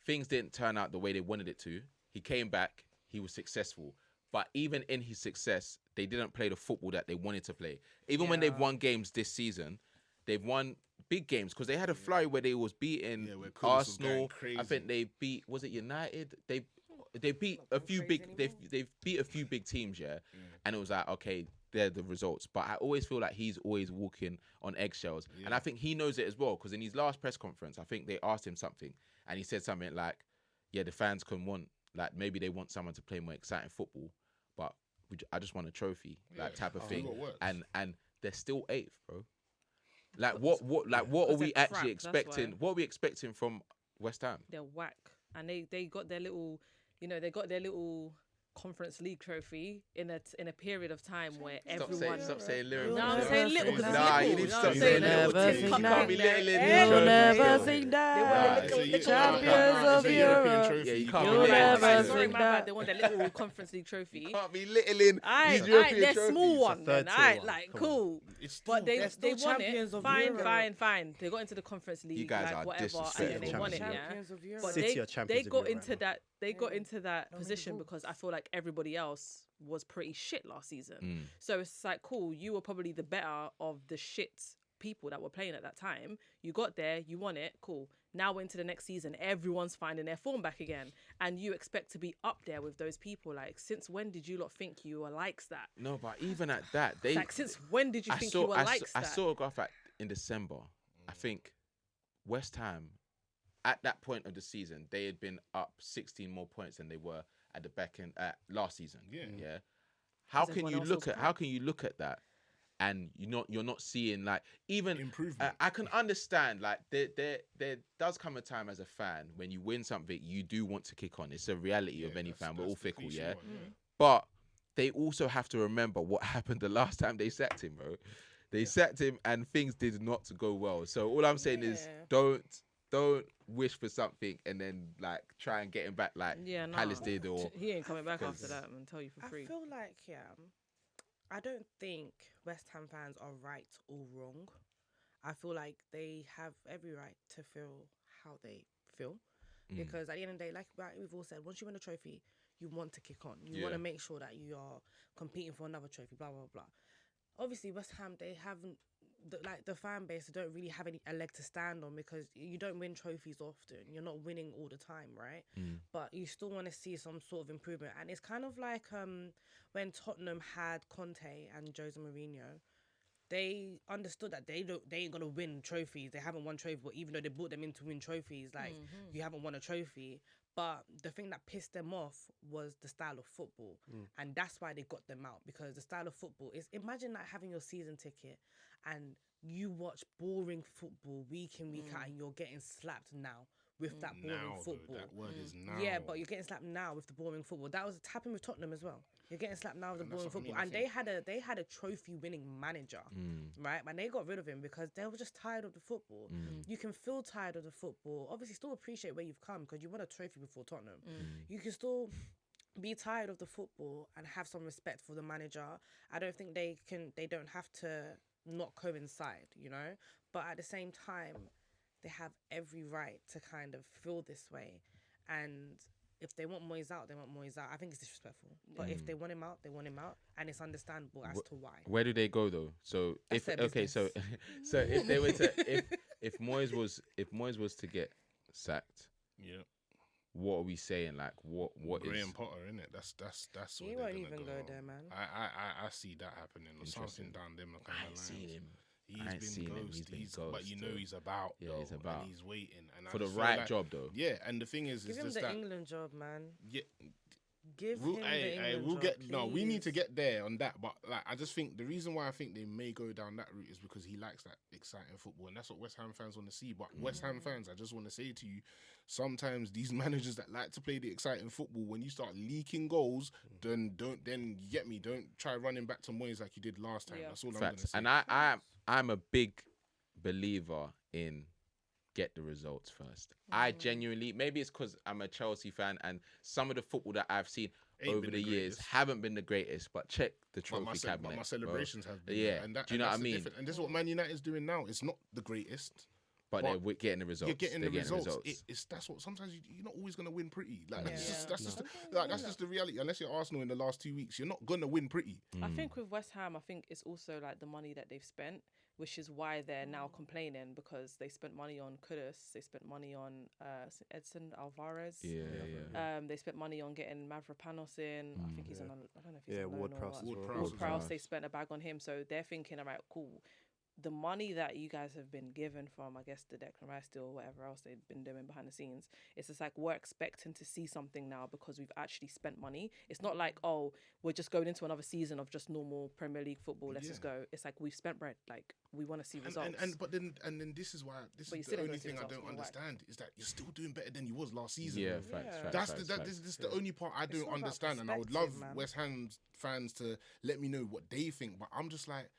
Things didn't turn out the way they wanted it to. He came back, he was successful, but even in his success, they didn't play the football that they wanted to play. Even when they've won games this season, they've won big games because they had a flurry where they was beating where Kudus was going Arsenal. crazy. I think they beat United. They beat a few big they've beat a few big teams, and it was like, okay, they're the results. But I always feel like he's always walking on eggshells, and I think he knows it as well, because in his last press conference, I think they asked him something, and he said something like, "Yeah, the fans can want, like, maybe they want someone to play more exciting football, but I just want a trophy, like type of thing." what works. And they're still 8th, bro. Like what are we they're actually crap, that's expecting? why. What are we expecting from West Ham? They're whack, and they got their little, they got their little Conference League trophy in a period of time where everyone. Stop saying lyrical. No, I'm saying little because Nah, it's you little. need to No, stop I'm saying saying little. never You sing can't that. be little in You this will show. never still. sing They that. were It's a little champions of it's a European Europe. trophy. Yeah, you You can't can't be You'll be never like- Sorry, sing my that. bad. They won their little Conference League trophy. You can't be little in Alright, these European they're trophies. small one. third Then. tier Alright, one. like Come on. cool. It's still But they They're still won champions it. of Fine, Europe. fine. They got into the Conference League, guys like are whatever, and then disrespectful. they won it. Yeah. Champions of Europe. But City they are champions of got Europe into right now. that. They got into that Don't make position rules. because I feel like everybody else was pretty shit last season. Mm. So it's like, cool, you were probably the better of the shit people that were playing at that time. You got there, you won it, cool. Now we're into the next season, everyone's finding their form back again, and you expect to be up there with those people. Like, since when did you lot think you were likes that? No, but even at that, they Like, since when did you think you were likes I that? saw a graph in December. I think West Ham, at that point of the season, they had been up 16 more points than they were at the back end last season. Yeah. How can you look at that, and you're not seeing like even improvement? I can understand like there does come a time as a fan when you win something you do want to kick on. It's a reality of any fan. We're all fickle, yeah. But they also have to remember what happened the last time they sacked him, bro. They sacked him and things did not go well. So all I'm saying is don't wish for something and then like try and get him back like Palace did, or he ain't coming back after that. I'm gonna tell you for free. I feel like I don't think West Ham fans are right or wrong. I feel like they have every right to feel how they feel, because at the end of the day, like we've all said, once you win a trophy, you want to kick on. You want to make sure that you are competing for another trophy. Blah blah blah. Obviously, West Ham, they haven't, the fan base, they don't really have a leg to stand on, because you don't win trophies often. You're not winning all the time, right? But you still want to see some sort of improvement. And it's kind of like when Tottenham had Conte and Jose Mourinho, they understood that they ain't gonna win trophies. They haven't won trophies, but even though they brought them in to win trophies, like you haven't won a trophy. But the thing that pissed them off was the style of football. And that's why they got them out, because the style of football is, imagine like having your season ticket and you watch boring football week in, week out, and you're getting slapped now with that boring football. That word is now. Yeah, but you're getting slapped now with the boring football. That was happening with Tottenham as well. You're getting slapped now with the boring football. And they had a trophy winning manager, right? And they got rid of him because they were just tired of the football. You can feel tired of the football. Obviously, still appreciate where you've come because you won a trophy before Tottenham. You can still be tired of the football and have some respect for the manager. I don't think they don't have to not coincide, you know? But at the same time, they have every right to kind of feel this way. And if they want Moyes out, they want Moyes out. I think it's disrespectful. But if they want him out, they want him out. And it's understandable as to why. Where do they go though? So That's if their okay, so business. so if they were to if Moyes was to get sacked, what are we saying? Like what Graham is Potter, innit? That's He where won't they're even gonna go there, man. I see that happening, or something down them kind I of ain't lines. seen him. He's been ghosted. But you know he's about. Yeah, he's about. And he's waiting. And For I the just feel right like, job though. Yeah, and the thing is Give him just the that. England job, man. Yeah. Give him the England we'll job, get. No, we need to please. get there on that. But like, I just think the reason why I think they may go down that route is because he likes that exciting football, and that's what West Ham fans want to see. But West Ham fans, I just want to say to you, sometimes these managers that like to play the exciting football, when you start leaking goals, then you get me. Don't try running back to Moyes like you did last time. That's all I'm gonna Facts. say. And I'm a big believer in get the results first. I genuinely, maybe it's because I'm a Chelsea fan and some of the football that I've seen over the years haven't been the greatest, but check the trophy cabinet. But my celebrations have been. Yeah. And that, do you know what I mean? And this is what Man United's doing now. It's not the greatest. But they're getting the results. You're getting They're the results. results. That's what sometimes you're not always gonna win pretty. Like that's just the reality. Unless you're Arsenal in the last 2 weeks, you're not gonna win pretty. I think with West Ham, I think it's also like the money that they've spent, which is why they're now complaining, because they spent money on Kudus, they spent money on Edson Alvarez. They spent money on getting Mavropanos in. I think he's on. I don't know if he's on loan or Ward-Prowse. They spent a bag on him, so they're thinking, all right, cool. The money that you guys have been given from, I guess, the Declan Rice deal or whatever else they've been doing behind the scenes, it's just like we're expecting to see something now because we've actually spent money. It's not like, oh, we're just going into another season of just normal Premier League football. Let's just go. It's like we've spent bread. Like we want to see results. But then this is why this is the only thing I don't understand is that you're still doing better than you was last season. Yeah, facts. This is the only part I don't understand, and I would love West Ham fans to let me know what they think. But I'm just like,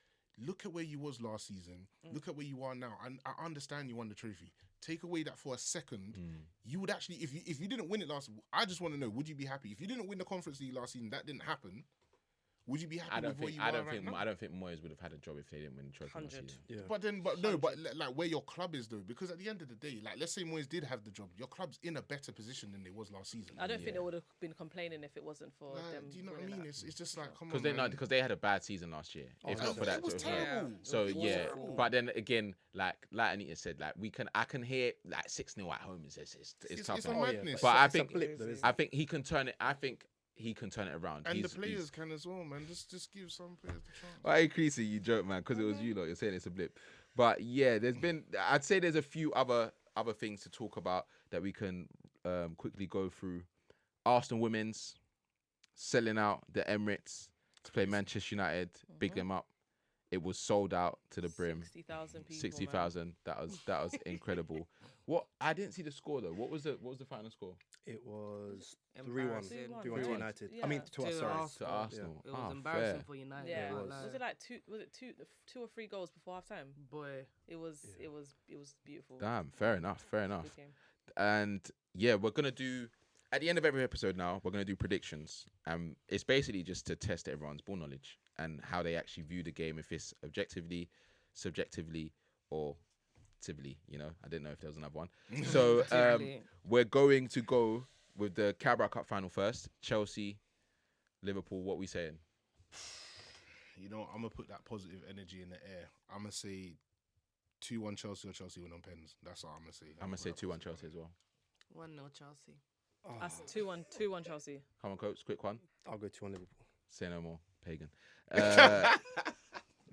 look at where you was last season. Look at where you are now. And I understand you won the trophy. Take away that for a second, you would actually, if you didn't win it last, I just want to know, would you be happy? If you didn't win the Conference League last season, that didn't happen, Would you be happy I don't with where think. you I are don't right think. now? I don't think Moyes would have had a job if they didn't win the trophy last 100. season. Yeah. But like where your club is though, because at the end of the day, like let's say Moyes did have the job, your club's in a better position than it was last season. I don't think they would have been complaining if it wasn't for Like, them. do you know what I winning mean? that. It's just like come Because on, man. they had a bad season last year. If not for that, it was to- terrible. So It was yeah, terrible. but then again, like Anita said, like I can hear like 6-0 at home. It's tough. It's a man. madness. But I it's a think blip, though, isn't I it? think he can turn it. I think he can turn it around. And He's- the players can as well, man. Just give some players the chance. I increase it, you joke, man, because it was you lot. You're saying it's a blip, but yeah, I'd say there's a few other things to talk about that we can quickly go through. Arsenal women's selling out the Emirates to play Manchester United. Big them up. It was sold out to the brim. 60,000 people. 60,000. That was incredible. What I didn't see the score though. What was the final score? It was 3-1. Embarrassing. 3-1 to 3-1. United. Yeah. I mean, to us, To sorry. Arsenal. To Arsenal. It was Ah, embarrassing fair. for United. Yeah, I was. can't lie. was it like two or three goals before half time? Boy, It was beautiful. Damn, fair enough. Fair Good enough. game. And yeah, we're gonna do at the end of every episode now. We're gonna do predictions. It's basically just to test everyone's ball knowledge and how they actually view the game, if it's objectively, subjectively, or tively. You know, I didn't know if there was another one. So Tively. we're going to go with the Carabao Cup final first. Chelsea, Liverpool. What we saying? You know, I'm gonna put that positive energy in the air. I'm gonna say 2-1 Chelsea or Chelsea win on pens. That's all I'm gonna say. I'm gonna say 2-1 Chelsea as well. 1-0 Chelsea. That's 2-1 Chelsea. Come on, coach, quick one. I'll go 2-1 Liverpool. Say no more, pagan.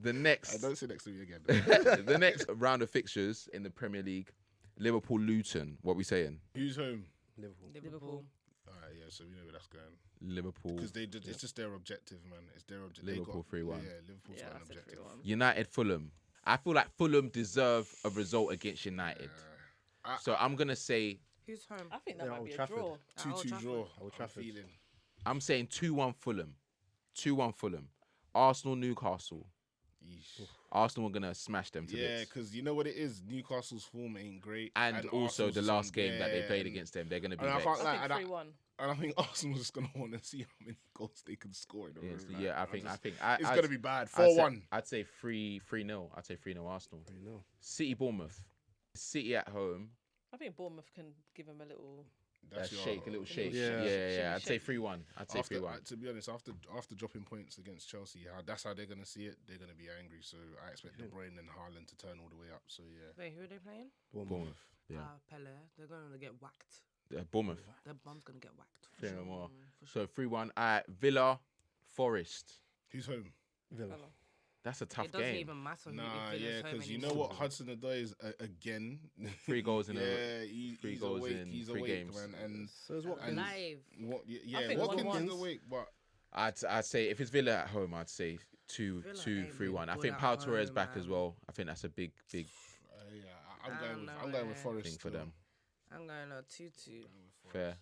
The next. Don't sit next to me again. The next round of fixtures in the Premier League, Liverpool-Luton. What we saying? Who's home? Liverpool. Liverpool. All right, yeah. So we know where that's going Liverpool. because it's just their objective, man. It's their objective. Liverpool 3-1. Yeah, Liverpool's got an that's a objective. 3-1. United-Fulham. I feel like Fulham deserve a result against United. So I'm gonna say Who's home? I think that Yeah, might Old be a Trafford. draw. At Old 2-2 Trafford. draw. Old I'm Trafford. feeling. I'm saying 2-1 Fulham. 2-1 Fulham. Arsenal Newcastle. Yeesh. Arsenal are gonna smash them to Yeah, bits. because you know what it is. Newcastle's form ain't great, And also Arsenal's the just last on- game that they yeah, played and- against them, they're gonna be and I vexed. can't I lie, think and I- 3-1. And I think Arsenal's just gonna want to see how many goals they can score in a row. Yes, like, yeah, I think it's gonna be bad. I'd say- 4-1. I'd say 3-0. I'd say 3-0 Arsenal. 3-0. City Bournemouth. City at home. I think Bournemouth can give him a little. That's your- Shake, a little shake. Yeah. Yeah. I'd say Shake. 3-1. I'd say After, 3-1. to be honest, after dropping points against Chelsea, that's how they're gonna see it. They're gonna be angry. So I expect De Bruyne and Haaland to turn all the way up. So yeah. Wait, who are they playing? Bournemouth. Yeah. Pele. They're going to get whacked. Bournemouth. Their bum's going to get whacked. for 3 sure. more. For sure. So 3-1 at Villa Forest. Who's home? Villa. That's a tough It doesn't game. even matter who Nah, if yeah, Villa's home because you know anymore. what, Hudson Odoi is again. 3 goals in a yeah, three he's goals awake. in He's 3 awake, games. man. And So is what? and- Live. what? Yeah, think Watkins 1-1. is awake, but I'd say if it's Villa at home, I'd say 2-3-1. ain't been I good think at Pau Torres home, back as man. well. I think that's a big yeah, I'm I going don't with know, I'm going with man. Forest thing for still. them. I'm going to 2-2. Fair.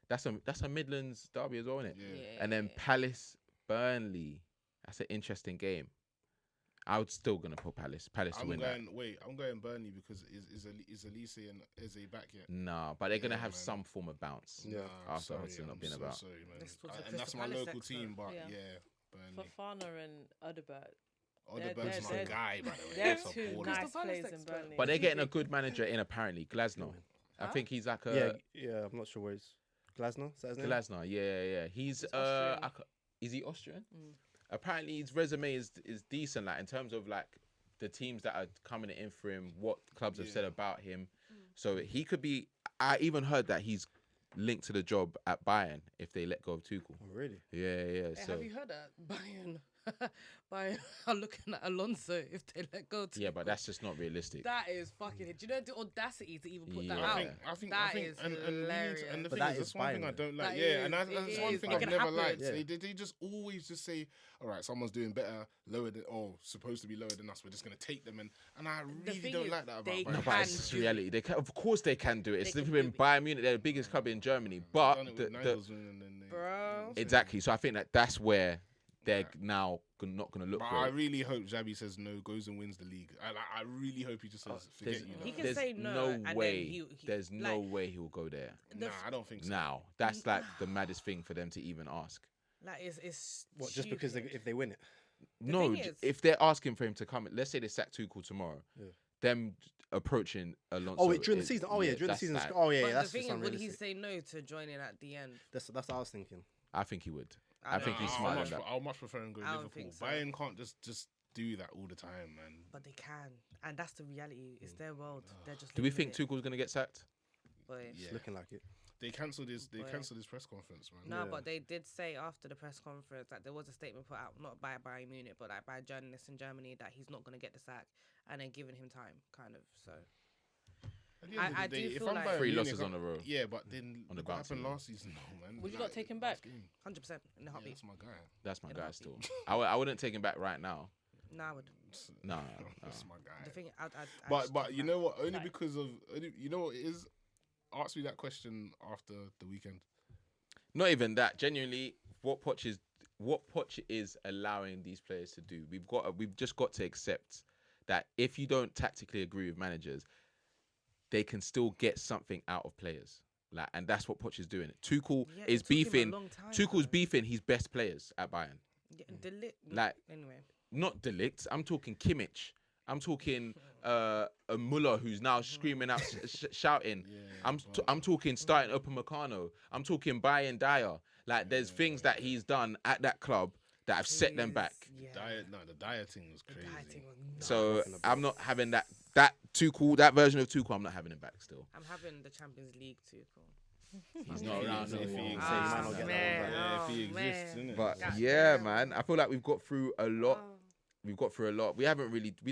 That's a Midlands derby as well, isn't it? Yeah. And then Palace Burnley. That's an interesting game. I would still gonna put Palace. Palace to I'm win going. Wait, I'm going Burnley because is Elise and Eze back yet? that. Nah, but they're gonna Yeah, have man. some form of bounce. Yeah. I'm After sorry, Hudson not I'm being so about. sorry, man. Let's talk to And Crystal that's my Palace local expert. team, but Yeah. yeah, Burnley. Fafana and Odegaard. Odegaard's my they're- guy, by the way. They're That's a two baller. nice Crystal Palace players in expert. Burnley. But they're getting a good manager in apparently. Glasnow. I Huh? think he's like a Yeah, I'm not sure where he's. Glasner? Is that his name? Glasnow. Yeah. He's He's Austrian. is he Austrian? Mm. Apparently his resume is decent. Like in terms of like the teams that are coming in for him, what clubs have said about him. So he could be. I even heard that he's linked to the job at Bayern if they let go of Tuchel. Oh, really? Yeah. Hey, So have you heard that? Bayern are looking at Alonso if they let go. yeah, but that's just not realistic. That is fucking. Do you know the audacity to even put that Yeah. out? I think, That and is we need to, and the hilarious. thing But is, that that's is one thing I Bayern. don't like. That Yeah, and is- that's it one is. thing It I've can never happen. liked. Yeah. They just always just say, all right, someone's doing better, lower than, supposed to be lower than us. We're just gonna take them, and I really thing don't is, like that about they Bayern. No, can but it's just do it. reality. They can, of course, they can do it. It's They can been do it. Bayern Munich. They're the biggest club in Germany. But Done it with Nagelsmann and then they- Bro. exactly. So I think that's where they're now not going to look But great. I really hope Xabi says no, goes and wins the league. I really hope he just says, forget There's, you. He lot." can there's say no, and then way. he- there's no like- way he'll go there. Nah, I don't think so. Now that's like the maddest thing for them to even ask. Like it's What, just because if they win it? No, thing is- if they're asking for him to come, let's say they sack Tuchel tomorrow, Yeah. them approaching Alonso. Oh, wait, during the is- season. Oh, yeah, during the that's season. like- Oh, yeah, But that's the thing just is, would he unrealistic. say no to joining at the end? That's what I was thinking. I think he would. I I think don't he's know. smart I'll on that. I'll much prefer him go I don't Liverpool. think so. Bayern can't just do that all the time, man. But they can, and that's the reality. It's their world. They're just. Do we living think with it. Tuchel's going to get sacked? Boy. Yeah. It's looking like it. They cancelled his Boy. press conference, man. No, Yeah. but they did say after the press conference that there was a statement put out, not by Bayern Munich, but like by journalists in Germany, that he's not going to get the sack, and then giving him time, kind of. So At the end of I the do day, if feel I'm like- Bayern 3 Munich, losses on the row. Yeah, but then On the look what bounce happened season. last season, no, man. Would you not take him back? 100% in the Yeah, heartbeat. that's my guy. That's my In a guy heartbeat. still. I wouldn't take him back right now. No, I would. No. That's my guy. The thing, I'd But you know what? Only Like- because of you know what it is. Ask me that question after the weekend. Not even that. Genuinely, what Poch is allowing these players to do. We've just got to accept that if you don't tactically agree with managers, they can still get something out of players. Like, and that's what Poch is doing. Tuchel Yeah, is it took him a beefing. long time, Tuchel's though. beefing his best players at Bayern. Yeah, Like- anyway. Not Delict. I'm talking Kimmich. I'm talking a Muller who's now screaming out, shouting. I'm talking starting Upamecano. I'm talking Bayern Dyer. Like, there's things that he's done at that club that have set them back. Yeah. The dieting was crazy. Dieting was nuts. So I'm not having that Tuchel, that version of Tuchel. I'm not having him back still. I'm having the Champions League too. Cool. He's not around If he anymore. ain't Ah, say, you might not get man. that one. Yeah, if he Oh, exists, man. innit? But God yeah, damn. man, I feel like we've got through a lot. Oh. We've got through a lot. We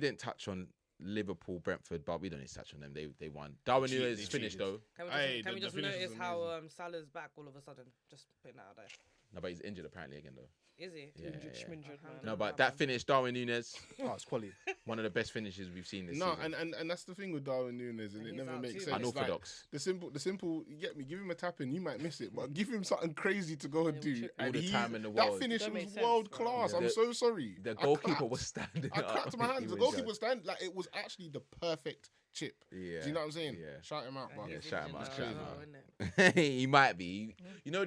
didn't touch on Liverpool, Brentford, but we don't need to touch on them. They won. Darwin Cheated, Nunes they is finished cheated. though. Can we Hey, just, can we the just finish was notice how amazing. Salah's back all of a sudden? Just putting that out there. No, but he's injured apparently again though. Is he? Yeah, Injured, yeah. schminjured, man. No, but that finish, Darwin Nunes, Oh, it's quality. one of the best finishes we've seen this No, season. and that's the thing with Darwin Nunes, and And it he's never out makes too, sense. man. Like, Unorthodox. the simple. You get me? Give him a tap in, you might miss it, but give him something crazy to go and Yeah, do. all And the he- time in the that world. finish Don't was make sense, world bro. class. I'm The- so sorry. The I goalkeeper clapped. was standing I up. clapped my He hands. The was goalkeeper just- was standing like it was actually the perfect chip. Yeah. Do you know what I'm saying? Yeah. Shout him out, And but Yeah, he's shout him injured out, now shout as him well, out. innit? He might be. You know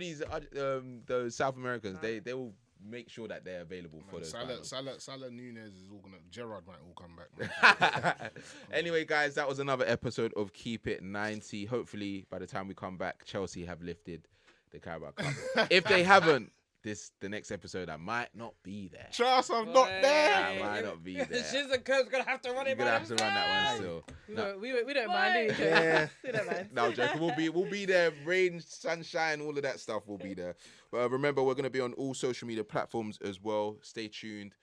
those South Americans. They will make sure that they're available for those. finals. Salah Nunes is all gonna. Gerrard might all come back. Man. Anyway, guys, that was another episode of Keep It 90. Hopefully, by the time we come back, Chelsea have lifted the Carabao Cup. If they haven't, the next episode I might not be there. Trust, I'm not I there. might not be there. She's a coach gonna have to run You're it. gonna by have to run that one still. No, We don't mind. Do we? Yeah. We don't mind. no joke. We'll be there. Rain, sunshine, all of that stuff will be there. But remember, we're gonna be on all social media platforms as well. Stay tuned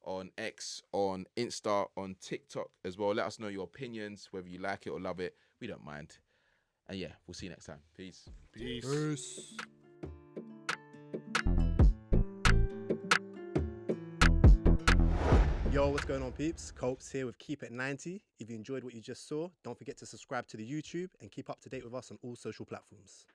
on X, on Insta, on TikTok as well. Let us know your opinions, whether you like it or love it. We don't mind. And yeah, we'll see you next time. Peace. Peace. Yo, what's going on, peeps? Copes here with Keep It 90. If you enjoyed what you just saw, don't forget to subscribe to the YouTube and keep up to date with us on all social platforms.